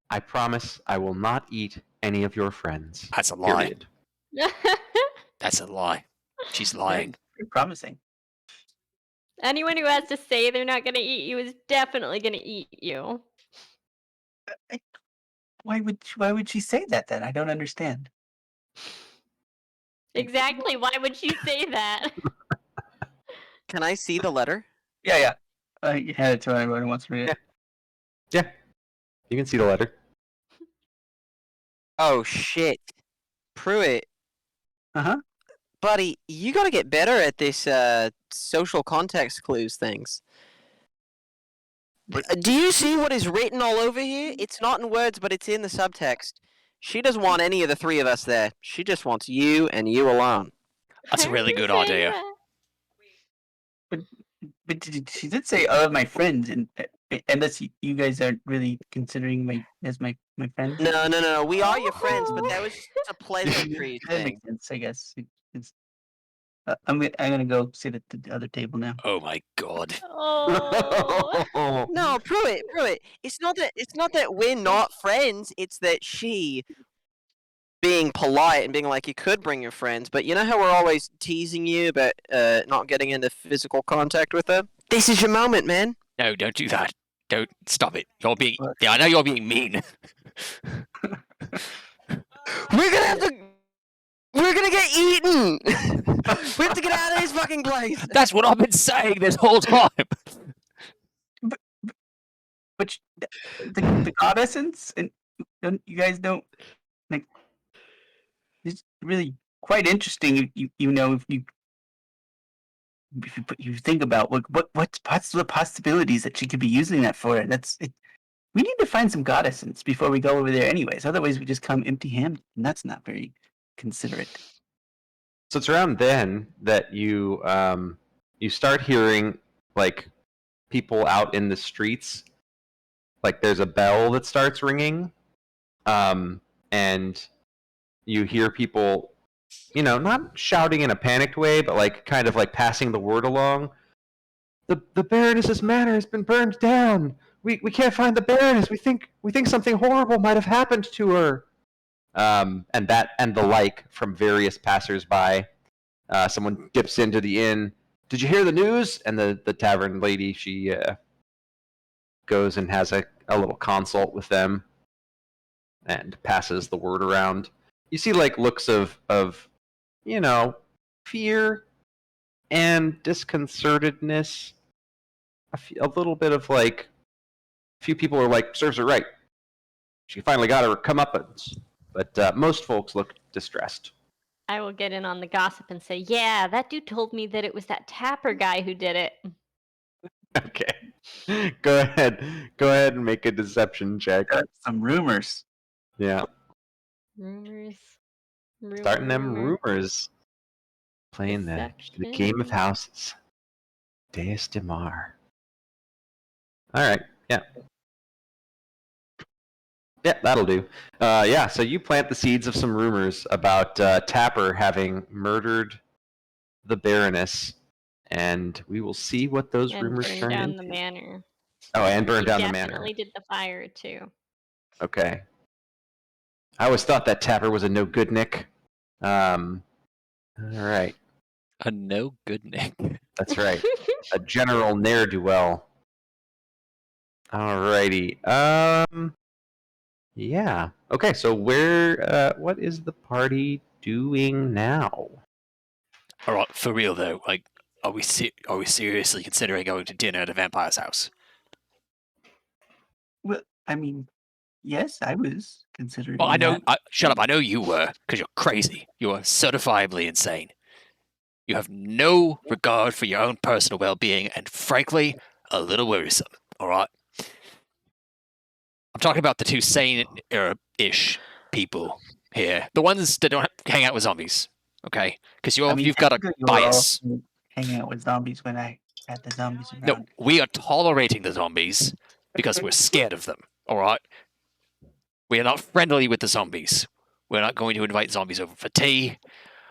"I promise I will not eat any of your friends." That's a lie. Period. That's a lie. She's lying. Very promising. Anyone who has to say they're not gonna eat you is definitely gonna eat you. Why would she say that then? I don't understand. Exactly. Why would she say that? Can I see the letter? Yeah. You hand it to anyone who wants to read it. Yeah, you can see the letter. Oh shit, Pruitt, Uh-huh. buddy, you gotta get better at this social context clues things. Do you see what is written all over here? It's not in words, but it's in the subtext. She doesn't want any of the three of us there. She just wants you and you alone. That's a really good Why would you say idea. that? But she did say all of my friends, and unless you guys aren't really considering me as my friend. No. We are your friends, but that was just a pleasantry That thing. makes sense, I guess. It's, I'm gonna go sit at the other table now. Oh my god. Oh. No, Pruitt. It's not that we're not friends. It's that she, being polite and being like, you could bring your friends, but you know how we're always teasing you about not getting into physical contact with her? This is your moment, man. No, don't do that. Don't stop it. You're being. Yeah, I know you're being mean. We're gonna get eaten. We have to get out of this fucking place. That's what I've been saying this whole time. But the god essence, and you guys don't like. It's really quite interesting. You know if you think about what's the possibilities that she could be using that for. That's it. We need to find some god essence before we go over there, anyways. Otherwise, we just come empty-handed, and that's not very considerate. So it's around then that you start hearing like people out in the streets. Like there's a bell that starts ringing, and you hear people, not shouting in a panicked way, but like kind of like passing the word along. The Baroness's manor has been burned down. We can't find the Baroness. We think something horrible might have happened to her. And the like from various passersby. Someone dips into the inn. Did you hear the news? And the tavern lady, she goes and has a little consult with them and passes the word around. You see like looks of fear and disconcertedness. A little bit of like, a few people are like, serves her right. She finally got her comeuppance. But most folks look distressed. I will get in on the gossip and say, yeah, that dude told me that it was that Tapper guy who did it. Okay. Go ahead and make a deception check. Some rumors. Yeah. Rumors. Starting them rumors. Playing the game of Deception. houses. Deus de Mar. Alright, yeah. Yeah, that'll do. Yeah, so you plant the seeds of some rumors about Tapper having murdered the Baroness, and we will see what those And rumors burned turn down into. the manor. Oh, and burned He down the manor. definitely did the fire too. Okay. I always thought that Tapper was a no good Nick. Alright. A no good Nick. That's right. A general ne'er-do-well. Alrighty. Yeah. Okay, so what is the party doing now? All right, for real though, like, are we seriously considering going to dinner at a vampire's house? Well, I mean, yes, I was considering Well, I know. that. Shut up! I know you were, because you're crazy. You are certifiably insane. You have no regard for your own personal well-being, and frankly, a little worrisome. All right. I'm talking about the two sane-ish people here, the ones that don't hang out with zombies. Okay, because you've got a technically you were bias. also hanging out with zombies when I had the zombies around. No, we are tolerating the zombies because we're scared of them. All right. We are not friendly with the zombies. We're not going to invite zombies over for tea.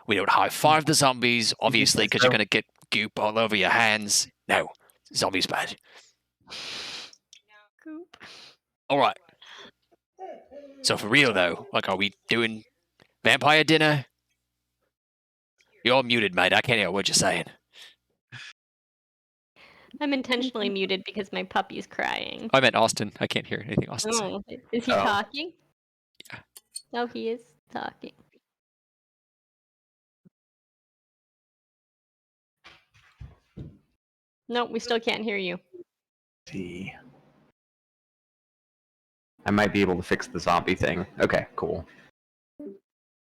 We don't high-five the zombies, obviously, because you're going to get goop all over your hands. No, zombies bad. Goop. All right. So for real, though, like, are we doing vampire dinner? You're muted, mate. I can't hear what you're saying. I'm intentionally muted because my puppy's crying. I meant Austin. I can't hear anything Austin saying. Oh, is he Oh. talking? Yeah. No, he is talking. No, we still can't hear you. See. I might be able to fix the zombie thing. Okay, cool.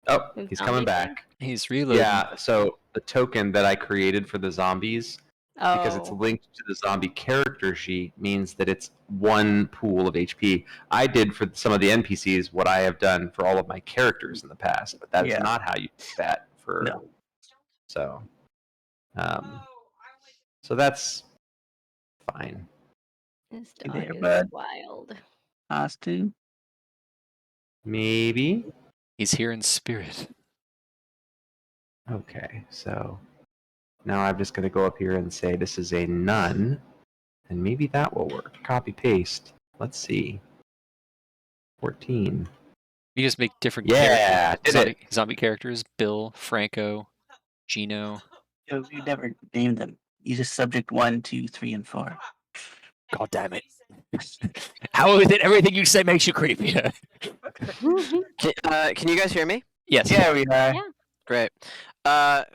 Oh, The he's zombie coming thing? back. He's reloading. Yeah, so the token that I created for the zombies, because it's Oh. linked to the zombie character sheet, means that it's one pool of HP. I did for some of the NPCs what I have done for all of my characters in the past, but that's Yeah. not how you do that for. No. So, so that's fine. This You dog there, is bud? wild. Us too. Maybe. He's here in spirit. Okay, so now I'm just going to go up here and say this is a none, and maybe that will work. Copy paste. Let's see. 14. You just make different Yeah, did zombie characters. Bill, Franco, Gino. You never named them. You just subject 1, 2, 3, and 4. God damn it. How is it everything you say makes you creepier? Can you guys hear me? Yes. Yeah, we are. Yeah. Great. I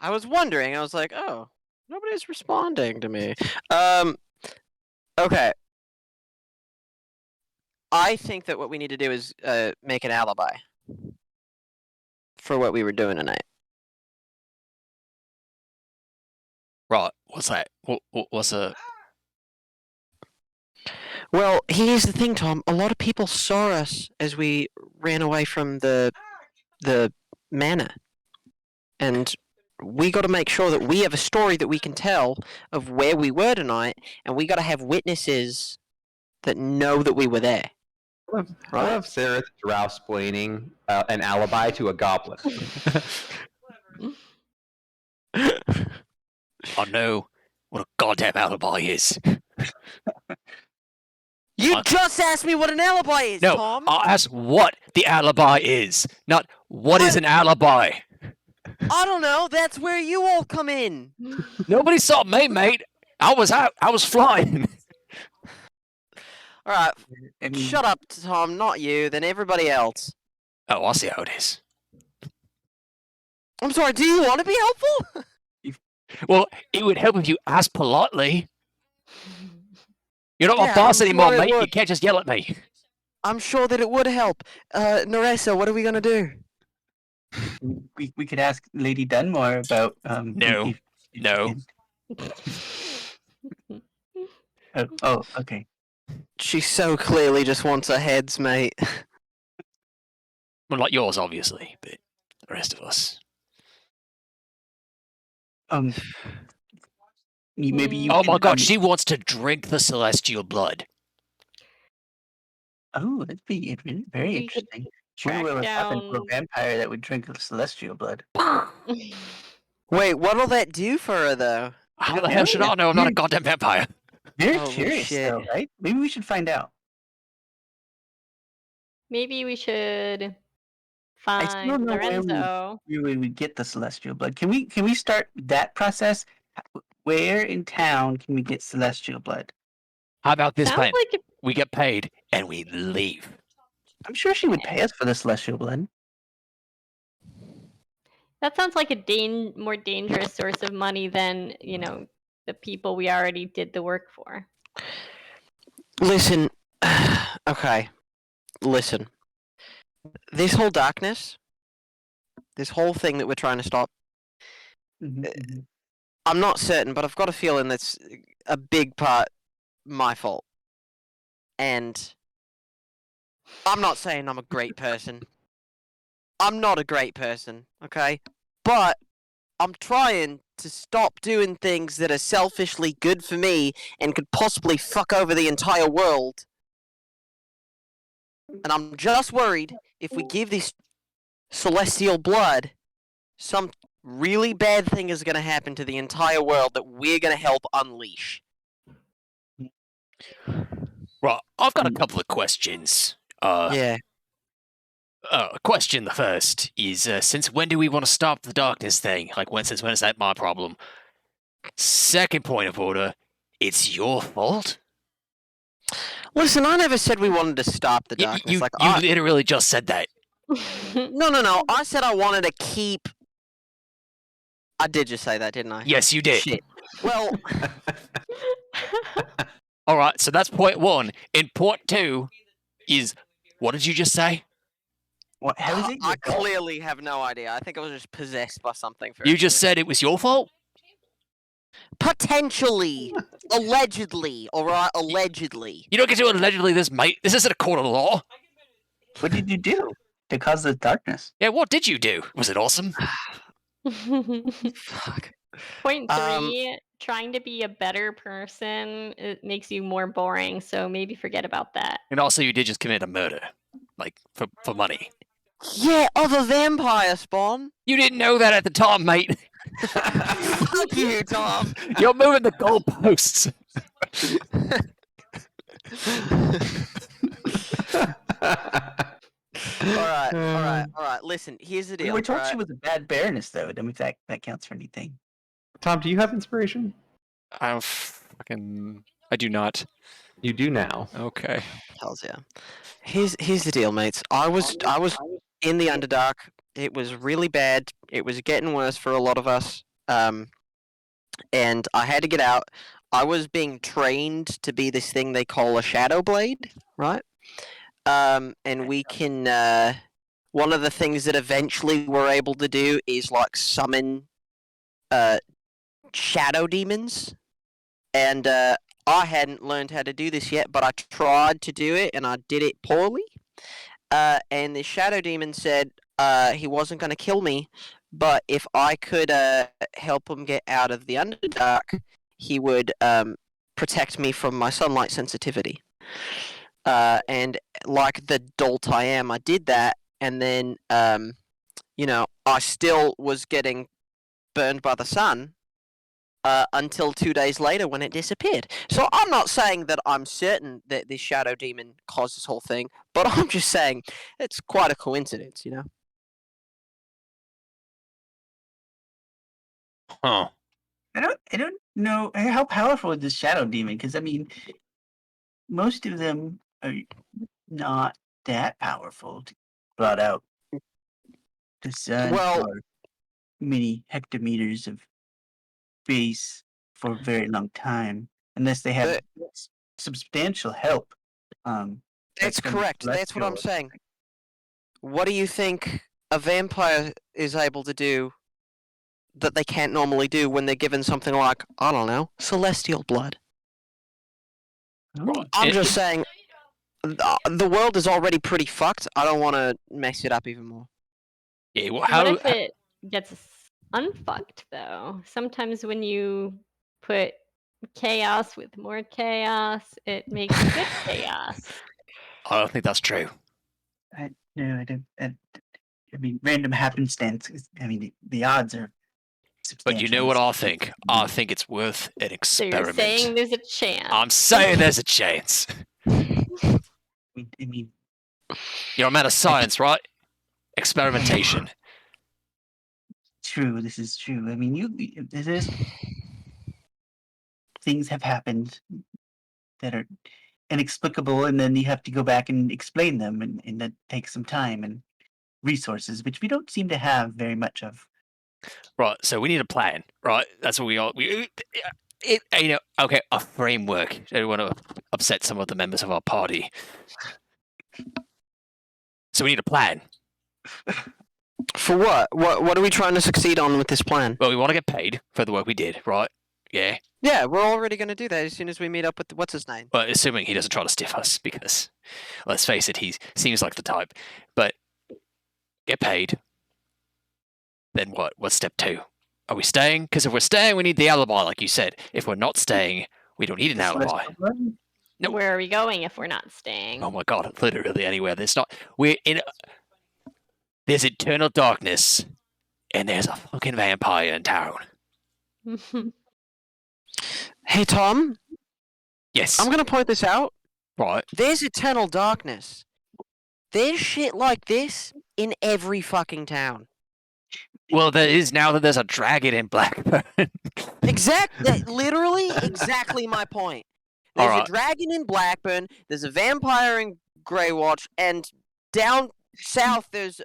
was wondering. I was like, oh, nobody's responding to me. Okay. I think that what we need to do is make an alibi for what we were doing tonight. Right. What's that? What's a... Well, here's the thing, Tom. A lot of people saw us as we ran away from the manor, and we got to make sure that we have a story that we can tell of where we were tonight, and we got to have witnesses that know that we were there. I love Sarah drow-splaining an alibi to a goblin. I know what a goddamn alibi is. You just asked me what an alibi is, No, Tom! I asked what the alibi is, not what is an alibi. I don't know, that's where you all come in! Nobody saw me, mate. I was out. I was flying. All right, I mean, shut up, Tom. Not you. Then everybody else. Oh, I see how it is. I'm sorry. Do you want to be helpful? Well, it would help if you asked politely. You're not my Yeah, boss I'm anymore, sure it mate. You would. can't just yell at me. I'm sure that it would help. Naressa, what are we gonna do? we could ask Lady Dunmore about No. if she No. can- Oh, okay. She so clearly just wants our heads, mate. Well, not yours, obviously, but the rest of us. Maybe you. Oh my can, god, she wants to drink the celestial blood. Oh, that'd be very We could interesting. track We were talking to a down. vampire that would drink celestial blood. Wait, what'll that do for her, though? How the hell should I know? I'm not a goddamn vampire. Very Holy curious, shit. though, right? Maybe we should find out. Maybe we should I find still know where Lorenzo. we get the celestial blood. Can we start that process? Where in town can we get celestial blood? How about this Sounds plan? like We get paid and we leave. I'm sure she would pay us for the celestial blood. that sounds like a more dangerous source of money than the people we already did the work for. Listen. Okay. Listen. This whole darkness, this whole thing that we're trying to stop, I'm not certain, but I've got a feeling that's a big part my fault. And I'm not saying I'm a great person. I'm not a great person, okay? But I'm trying to stop doing things that are selfishly good for me and could possibly fuck over the entire world. And I'm just worried if we give this celestial blood, some really bad thing is going to happen to the entire world that we're going to help unleash. Right, I've got a couple of questions. Yeah. Question the first is, since when do we want to stop the darkness thing? Like, since when is that my problem? Second point of order, it's your fault? Listen, I never said we wanted to stop the darkness. You I... literally just said that. No. I said I wanted to keep... I did just say that, didn't I? Yes, you did. Shit. Well... Alright, so that's point one. And point two is, what did you just say? What? How is it? I clearly have no idea. I think I was just possessed by something. You just said it was your fault? Potentially. Allegedly. Alright? Allegedly. You don't get to allegedly this, mate. This isn't a court of law. What did you do to cause the darkness? Yeah, what did you do? Was it awesome? Fuck. Point three, trying to be a better person, it makes you more boring, so maybe forget about that. And also, you did just commit a murder. Like, for money. Yeah, of a vampire, Spawn. You didn't know that at the time, mate. Fuck you, Tom. You're moving the goalposts. Alright. Listen, here's the We deal. were told alright? she was a bad baroness, though. I mean, if that counts for anything. Tom, do you have inspiration? I do not. You do now. Okay. Hells yeah. Here's the deal, mates. I was in the Underdark. It was really bad. It was getting worse for a lot of us. And I had to get out. I was being trained to be this thing they call a Shadow Blade, right? And we can. One of the things that eventually we're able to do is like summon shadow demons. And I hadn't learned how to do this yet, but I tried to do it and I did it poorly. And the shadow demon said he wasn't going to kill me, but if I could help him get out of the Underdark, he would protect me from my sunlight sensitivity. And like the dolt I am, I did that, and then I still was getting burned by the sun until 2 days later when it disappeared. So I'm not saying that I'm certain that this shadow demon caused this whole thing, but I'm just saying it's quite a coincidence, you know? Huh. I don't know how powerful is this shadow demon, because I mean, most of them are not that powerful to blot out the sun Well- or many hectometers of space for a very long time, unless they have substantial help. That's from correct. That's what I'm celestial- saying. What do you think a vampire is able to do that they can't normally do when they're given something like, I don't know, celestial blood? Oh, I'm just saying, the world is already pretty fucked. I don't want to mess it up even more. Yeah, well, What if it gets unfucked though? Sometimes when you put chaos with more chaos, it makes good chaos. I don't think that's true. no, I don't. I mean, random happenstance. I mean, the odds are substantial. But you know what I think? I think it's worth an So you're experiment. saying there's a chance. I'm saying there's a chance. I mean, You're a man of science, right? Experimentation. true. This is true. I mean, there's things have happened that are inexplicable, and then you have to go back and explain them, and that takes some time and resources, which we don't seem to have very much of. Right, so we need a plan, right? That's what we all. Okay, a framework. I don't want to upset some of the members of our party. So we need a plan. For what? What are we trying to succeed on with this plan? Well, we want to get paid for the work we did, right? Yeah. Yeah, we're already going to do that as soon as we meet up with what's his name. But assuming he doesn't try to stiff us, because let's face it, he seems like the type. But get paid. Then what? What's step 2? Are we staying? Because if we're staying, we need the alibi, like you said. If we're not staying, we don't need an alibi. No. Where are we going if we're not staying? Oh my god, literally anywhere. We're in. There's eternal darkness, and there's a fucking vampire in town. Hey, Tom, Yes. I'm going to point this out. Right. There's eternal darkness. There's shit like this in every fucking town. Well, there is now that there's a dragon in Blackburn. Literally, exactly my point. There's Alright. a dragon in Blackburn, there's a vampire in Greywatch, and down south there's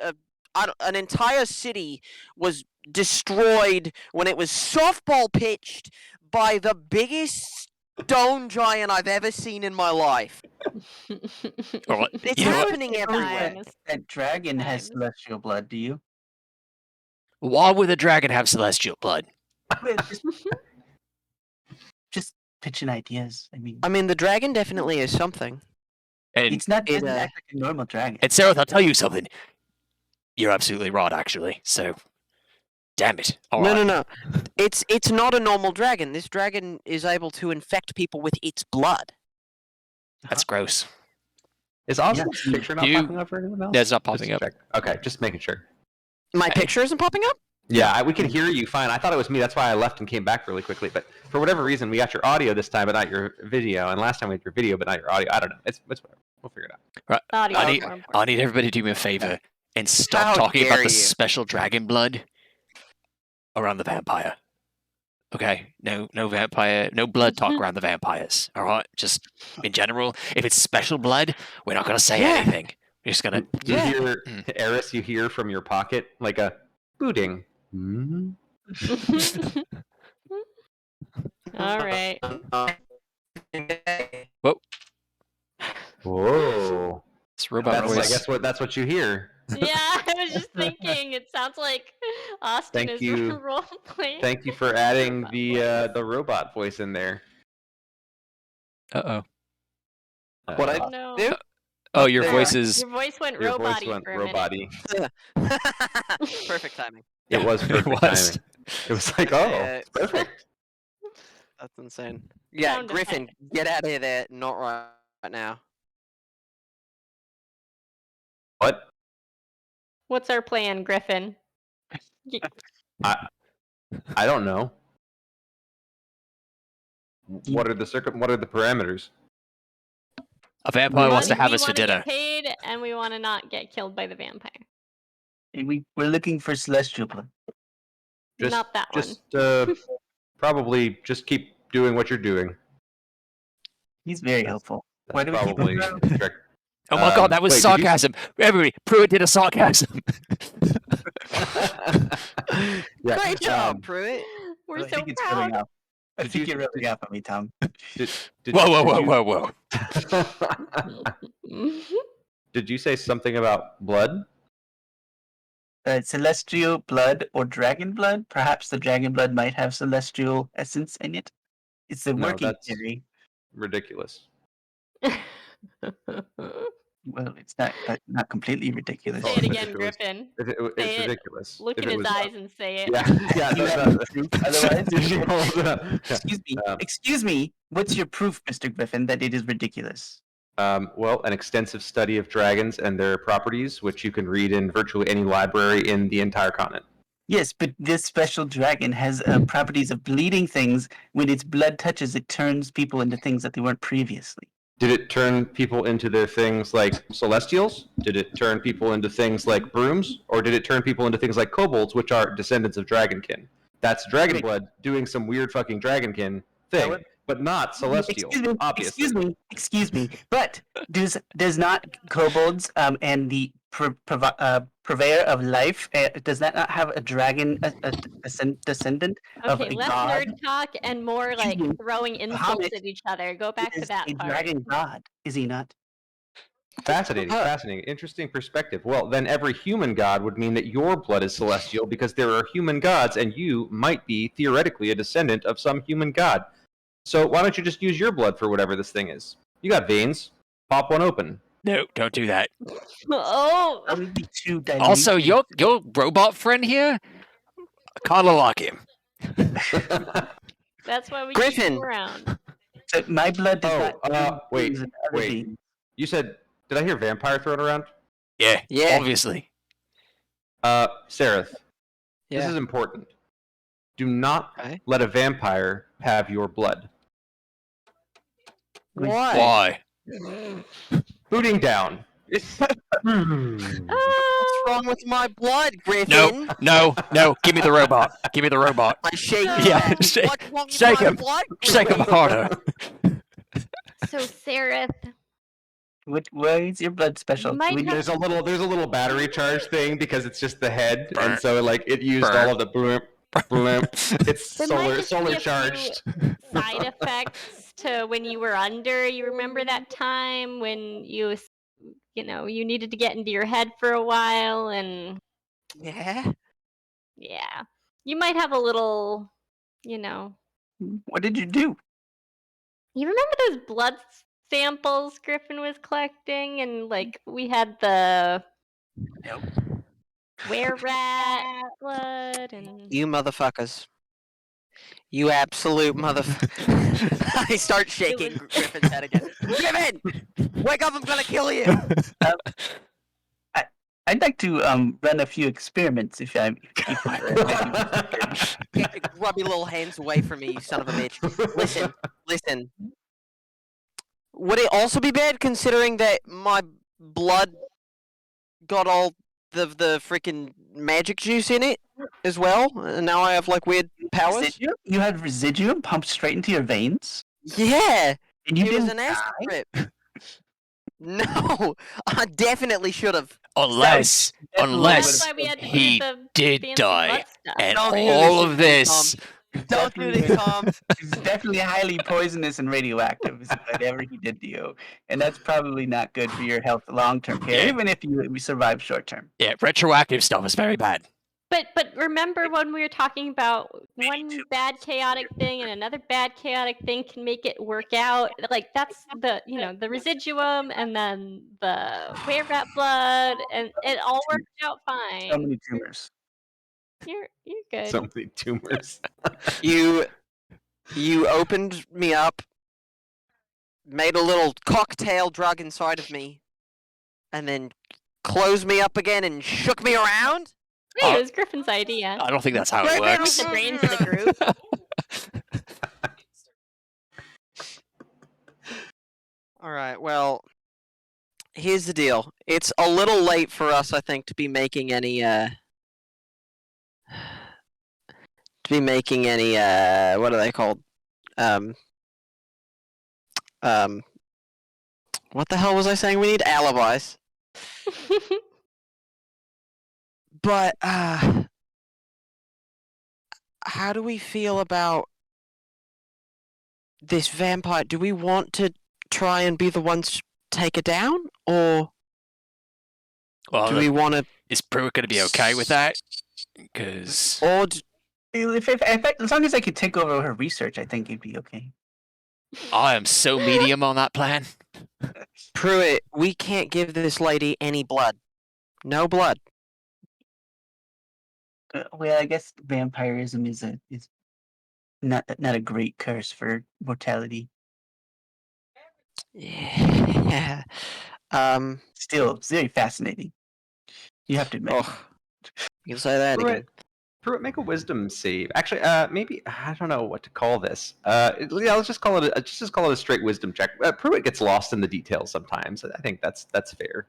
an entire city was destroyed when it was softball pitched by the biggest stone giant I've ever seen in my life. All right. It's You know what? happening everywhere. That dragon has Times. celestial blood. Do you? Why would the dragon have celestial blood? Well, just pitching ideas. I mean, the dragon definitely is something. And It's not it, doesn't act like a normal dragon. Sarah, I'll tell you something. You're absolutely right, actually. So, damn it. All right. No. It's not a normal dragon. This dragon is able to infect people with its blood. That's gross. Is Oswald's picture not You- popping up for anyone else? That's not Just popping to up. check. Okay, just making sure. My Hey. picture isn't popping up? Yeah, we can hear you fine. I thought it was me. That's why I left and came back really quickly. But for whatever reason, we got your audio this time, but not your video. And last time we had your video, but not your audio. I don't know. It's whatever. We'll figure it out. Audio I is need- more important. I need everybody to do me a favor and stop How talking about dare the you. special dragon blood around the vampire. Okay? No vampire, no blood talk around the vampires. All right? Just in general, if it's special blood, we're not going to say Yeah. anything. We're just going to. You Yeah. hear, Mm. Eris, you hear from your pocket like a booting. Hmm? All right. Whoa. It's robot That's, I voice. guess that's what you hear. Yeah, I was just thinking. It sounds like Austin Thank is you. role playing. Thank you for adding Robot the robot voice in there. Uh-oh. What I Oh, no. do? Oh, your There. voice is. Your voice went Your voice robot-y went for a minute. robot-y. Perfect timing. It was It perfect was. timing. It was like, oh, Yeah. it's perfect. That's insane. Yeah, Sound Griffin, get out of there. Not right now. What? What's our plan, Griffin? I don't know. What are the parameters? A vampire wants to We have us for wanna get dinner. paid, and we want to not get killed by the vampire. And we're looking for celestial blood. Just, Not that one. Probably just keep doing what you're doing. He's very helpful. Why do we keep Probably. him Trick. Oh my god, that was wait, did you- sarcasm. Everybody, Pruitt did a sarcasm. Yeah, Great job, Pruitt. We're I so think it's proud. rubbing off. I Did think you- you're rubbing off on me, Tom. Did Whoa, whoa, did whoa, you- whoa, whoa. Did you say something about blood? Celestial blood or dragon blood? Perhaps the dragon blood might have celestial essence in it. It's a No, working that's- theory. Ridiculous. Well, it's not completely ridiculous. Say it again, Ridiculous. Griffin. It's Say it. ridiculous. Look If in it his was- eyes and say it. Yeah, yeah. You That's have not, proof, otherwise. Did you hold it up? Yeah. Excuse me. What's your proof, Mr. Griffin, that it is ridiculous? Well, an extensive study of dragons and their properties, which you can read in virtually any library in the entire continent. Yes, but this special dragon has properties of bleeding things. When its blood touches, it turns people into things that they weren't previously. Did it turn people into their things like celestials? Did it turn people into things like brooms? Or did it turn people into things like kobolds, which are descendants of dragonkin? That's dragon Wait. blood doing some weird fucking dragonkin thing, would- but not celestial, obviously. Excuse me. But does not kobolds and the purveyor of life does that not have a dragon a descendant of Okay, a less god? nerd talk and more like Excuse me, throwing insults Muhammad at each other. Go back to Is that a part. dragon god, is he not? Fascinating, fascinating. Interesting perspective. Well, then every human god would mean that your blood is celestial because there are human gods and you might be theoretically a descendant of some human god. So why don't you just use your blood for whatever this thing is? You got veins. Pop one open. No, don't do that. Oh, That would be too dilute. Also, your robot friend here, kind of like him. that's why we keep Griffin. him around. So my blood does Oh, not. wait, use other wait. beings. You said, did I hear vampire thrown around? Yeah, Yeah. obviously. Sareth, Yeah. this is important. Do not Okay. let a vampire have your blood. Why? Why? Booting down. What's wrong with my blood, Griffin? No, give me the robot. Give me the robot. I shake No. his Yeah, hand. shake- What's wrong with shake my him. blood, Shake him Griffin? harder. So, Sarah, Why is your blood special? You might We- have- There's a little battery charge thing because it's just the head, and so like it used Burn. all of the bloop, bloop. It's There might just be solar a few charged. side effects to when you were under. You remember that time when you needed to get into your head for a while, and Yeah. yeah, you might have a little, What did you do? You remember those blood samples Griffin was collecting, and like we had the Nope. were-rat blood, and You motherfuckers. You absolute motherfucker. I start shaking Griffin's head again. Griffin! Wake up, I'm gonna kill you! I'd like to run a few experiments if I. Get your grubby little hands away from me, you son of a bitch. Listen. Would it also be bad considering that my blood got all the freaking magic juice in it as well? And now I have like weird powers? Residuum? You had residuum pumped straight into your veins, Yeah! and you It was didn't an acid die? trip. No! I definitely should have. Unless that's why we had to he do the did fancy die, blood stuff. and Don't do all this of to me, this. Don't do this, Tom. It's definitely highly poisonous and radioactive, is whatever he did to you, and that's probably not good for your health long-term care, Yeah. even if you survive short-term. Yeah, retroactive stuff is very bad. But remember when we were talking about one bad chaotic thing and another bad chaotic thing can make it work out? Like that's the the residuum and then the were-rat blood, and it all worked out So fine. many tumors. You're good. So many tumors. You opened me up, made a little cocktail drug inside of me, and then closed me up again and shook me around? Hey, it was Griffin's idea. I don't think that's how it Griffin, works. The brains of the group. Alright, well, here's the deal. It's a little late for us, I think, to be making any, what are they called? What the hell was I saying? We need alibis. But, how do we feel about this vampire? Do we want to try and be the ones to take her down? Or do we want to... Is Pruitt going to be okay with that? Because... Or As long as I could take over her research, I think it'd be okay. I am so medium on that plan. Pruitt, we can't give this lady any blood. No blood. Well, I guess vampirism is not a great curse for mortality. Yeah. Still, it's very fascinating. You have to admit. Oh, you can say that again. Pruitt, make a wisdom save. Actually, maybe I don't know what to call this. Yeah, let's just call it a straight wisdom check. Pruitt gets lost in the details sometimes. I think that's fair.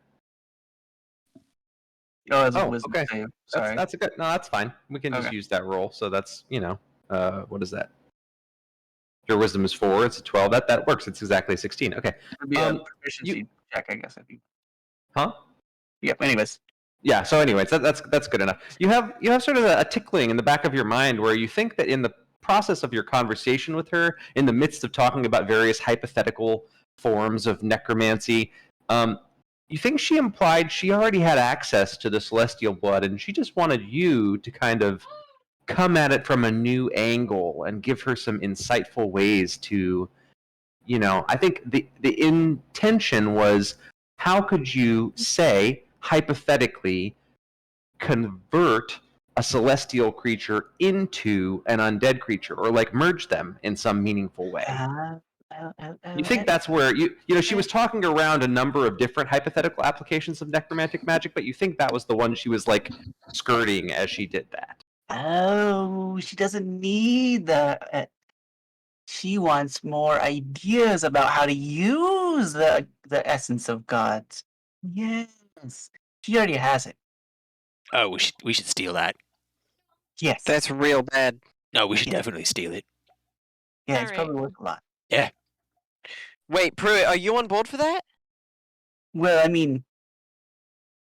Oh, it's a wisdom okay. save. Sorry. That's a good. No, that's fine. We can just Okay. use that roll. So that's what is that? Your wisdom is 4. It's a 12. That works. It's exactly 16. Okay. It'd be a proficiency check, I guess. Huh? Yep. Anyways. Yeah. So, anyways, that's good enough. You have sort of a tickling in the back of your mind where you think that in the process of your conversation with her, in the midst of talking about various hypothetical forms of necromancy, you think she implied she already had access to the celestial blood, and she just wanted you to kind of come at it from a new angle and give her some insightful ways to, I think the intention was, how could you say, hypothetically, convert a celestial creature into an undead creature, or like merge them in some meaningful way? You think that's where she was talking around a number of different hypothetical applications of necromantic magic, but you think that was the one she was like skirting as she did that. Oh, she doesn't need the. She wants more ideas about how to use the essence of God. Yes, she already has it. Oh, we should steal that. Yes, That's real bad. No, we should definitely steal it. yeah, it's Alright. probably worth a lot. Yeah. Wait, Pruitt, are you on board for that? Well, I mean,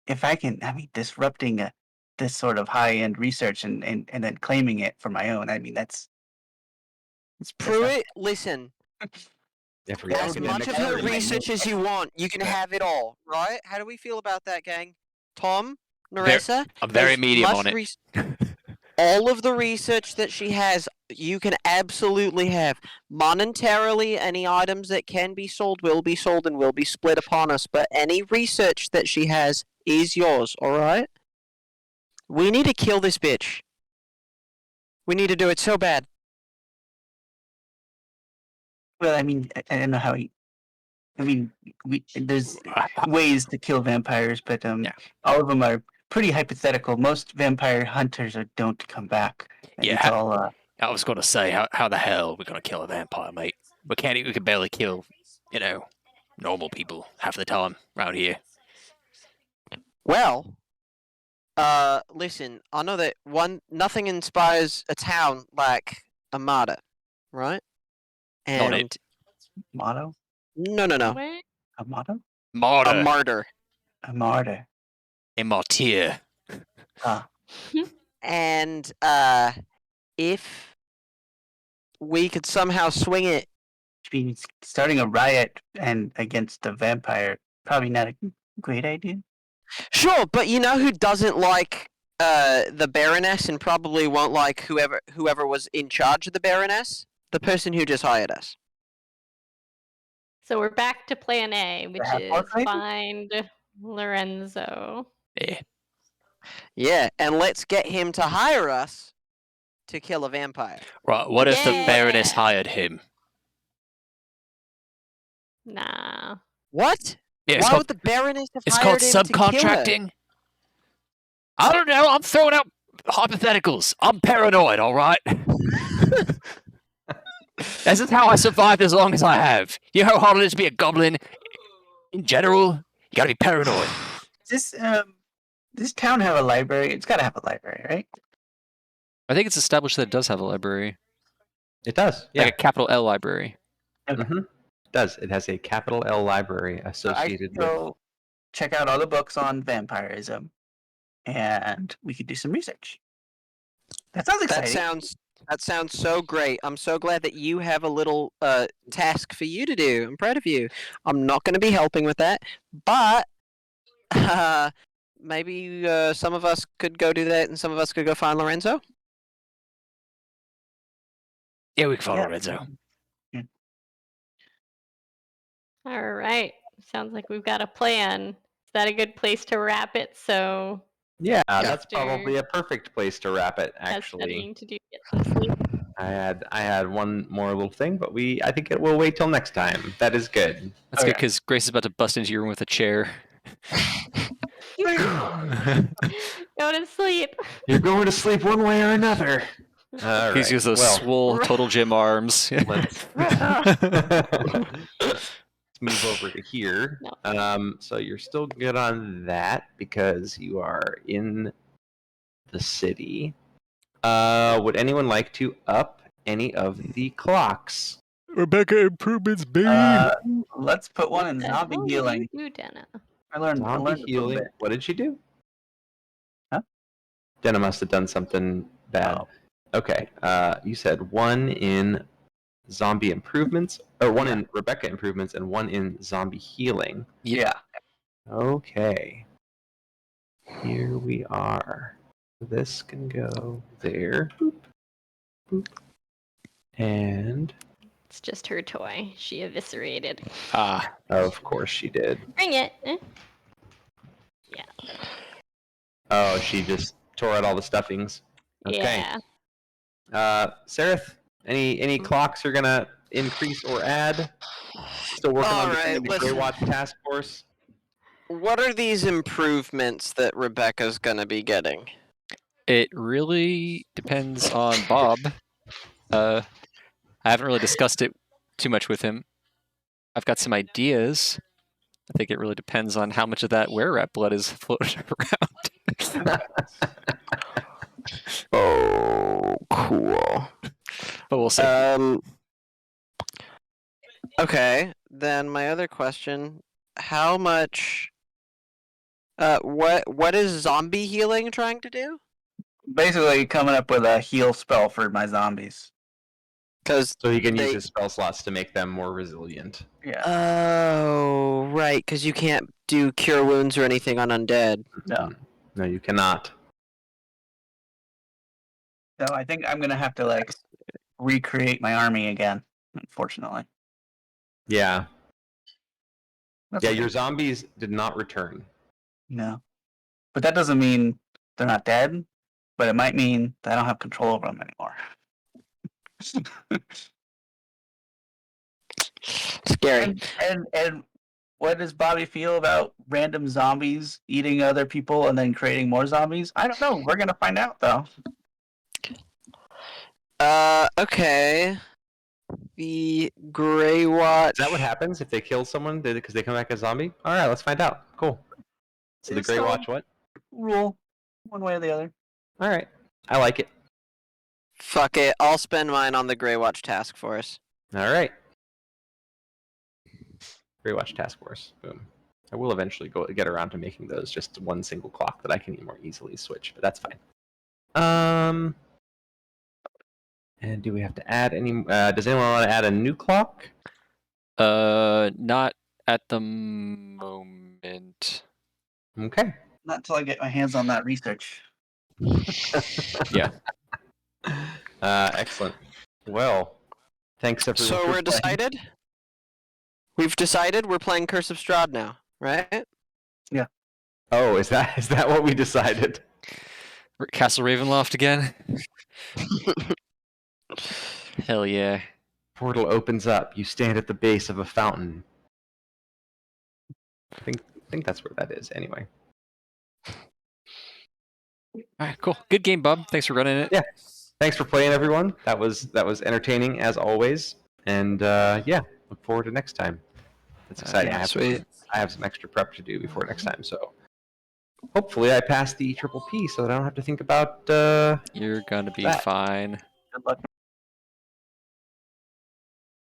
if I can, disrupting this sort of high-end research and then claiming it for my own. I mean, that's Pruitt, listen. Yeah, for As academic much of her purposes. research as you want, you can have it all, right? How do we feel about that, gang? Tom, Narissa? I'm very as medium much on it. all of the research that she has, you can absolutely have. Monetarily, any items that can be sold will be sold and will be split upon us, but any research that she has is yours, alright? We need to kill this bitch. We need to do it so bad. well, I mean, I don't know how there's ways to kill vampires, but all of them are pretty hypothetical. Most vampire hunters don't come back. And Yeah, it's all I was going to say, how the hell are we going to kill a vampire, mate? We can barely kill, normal people half the time around here. Well, listen, I know that nothing inspires a town like a martyr, right? Not And it. motto. no. What? A motto? Martyr. A martyr. A martyr. A martyr. And if we could somehow swing it, Which means starting a riot and against a vampire, probably not a great idea. sure. But you know who doesn't like the Baroness and probably won't like whoever was in charge of the Baroness? The person who just hired us. So we're back to plan A, which have is more flavor? find Lorenzo. Yeah. Yeah, and let's get him to hire us to kill a vampire. Right, what if the Yeah. Baroness hired him? Nah. What? Yeah, it's Why called, would the Baroness have it's hired called him to kill her? subcontracting. I don't know, I'm throwing out hypotheticals. I'm paranoid, alright? This is how I survived as long as I have. You know how hard it is to be a goblin in general? You gotta be paranoid. Does this town have a library? It's got to have a library, right? I think it's established that it does have a library. It does. Yeah. Like a capital L library. Mm-hmm. does. It has a capital L library I associated should with. go check out all the books on vampirism, and we could do some research. That sounds exciting. That sounds so great. I'm so glad that you have a little task for you to do. I'm proud of you. I'm not going to be helping with that, but maybe some of us could go do that, and some of us could go find Lorenzo. Yeah, we can follow Yeah. Lorenzo. All right. Sounds like we've got a plan. Is that a good place to wrap it? So Yeah, that's After- probably a perfect place to wrap it. has Actually, studying to do. Get some sleep. I had one more little thing, but I think it will wait till next time. That is good. That's good Okay. because Grace is about to bust into your room with a chair. Go to sleep. You're going to sleep one way or another. All He's right. used those Well, swole total gym arms. let's move over to here. No. So you're still good on that because you are in the city. Would anyone like to up any of the clocks? Rebecca improvements, baby. Let's put one in What the zombie hell did healing. you do, Dana? I learned Zombie a little healing. bit. What did she do? Huh? Jenna must have done something bad. Oh. Okay. You said one in zombie improvements, or one in Rebecca improvements, and one in zombie healing. Yeah. Okay. Here we are. This can go there. Boop. Boop. And It's just her toy. She eviscerated. Ah, of course she did. Bring it. Oh, she just tore out all the stuffings. Okay. Yeah. Seraph, any clocks you're gonna increase or add? Still working on Alright, the Grey listen. Watch task force. What are these improvements that Rebecca's going to be getting? it really depends on Bob. I haven't really discussed it too much with him. I've got some ideas. I think it really depends on how much of that were-rat blood is floating around. Oh, cool. But we'll see. Okay, then my other question: how much? What is zombie healing trying to do? Basically, coming up with a heal spell for my zombies. Because So he can use his spell slots to make them more resilient. Yeah. oh, right, because you can't do cure wounds or anything on undead. No. No, you cannot. So I think I'm gonna have to recreate my army again. Unfortunately. Yeah. That's Yeah, okay. your zombies did not return. No. But that doesn't mean they're not dead. But it might mean that I don't have control over them anymore. Scary. And what does Bobby feel about random zombies eating other people and then creating more zombies? I don't know. We're gonna find out though. Okay. The Grey Watch. Is that what happens if they kill someone because they come back as zombie? All right, let's find out. Cool. So the It's Grey no Watch what? rule, one way or the other. All right. I like it. Fuck it. I'll spend mine on the Grey Watch task force. All right. Grey Watch task force. Boom. I will eventually get around to making those just one single clock that I can more easily switch, but that's fine. And do we have to add any? Does anyone want to add a new clock? Not at the moment. Okay. Not until I get my hands on that research. Yeah. Excellent. Well, thanks everyone. So for we're playing. decided? We've decided we're playing Curse of Strahd now, right? Oh, is that what we decided? Castle Ravenloft again? Hell yeah. Portal opens up. You stand at the base of a fountain. I think that's where that is. Anyway. All right, cool. Good game, Bob. Thanks for running it. Yeah. Thanks for playing, everyone. That was entertaining as always. And yeah, look forward to next time. It's exciting. Yeah, sweet. I have some extra prep to do before next time. So hopefully I pass the triple P so that I don't have to think about. You're gonna be That. fine. Good luck.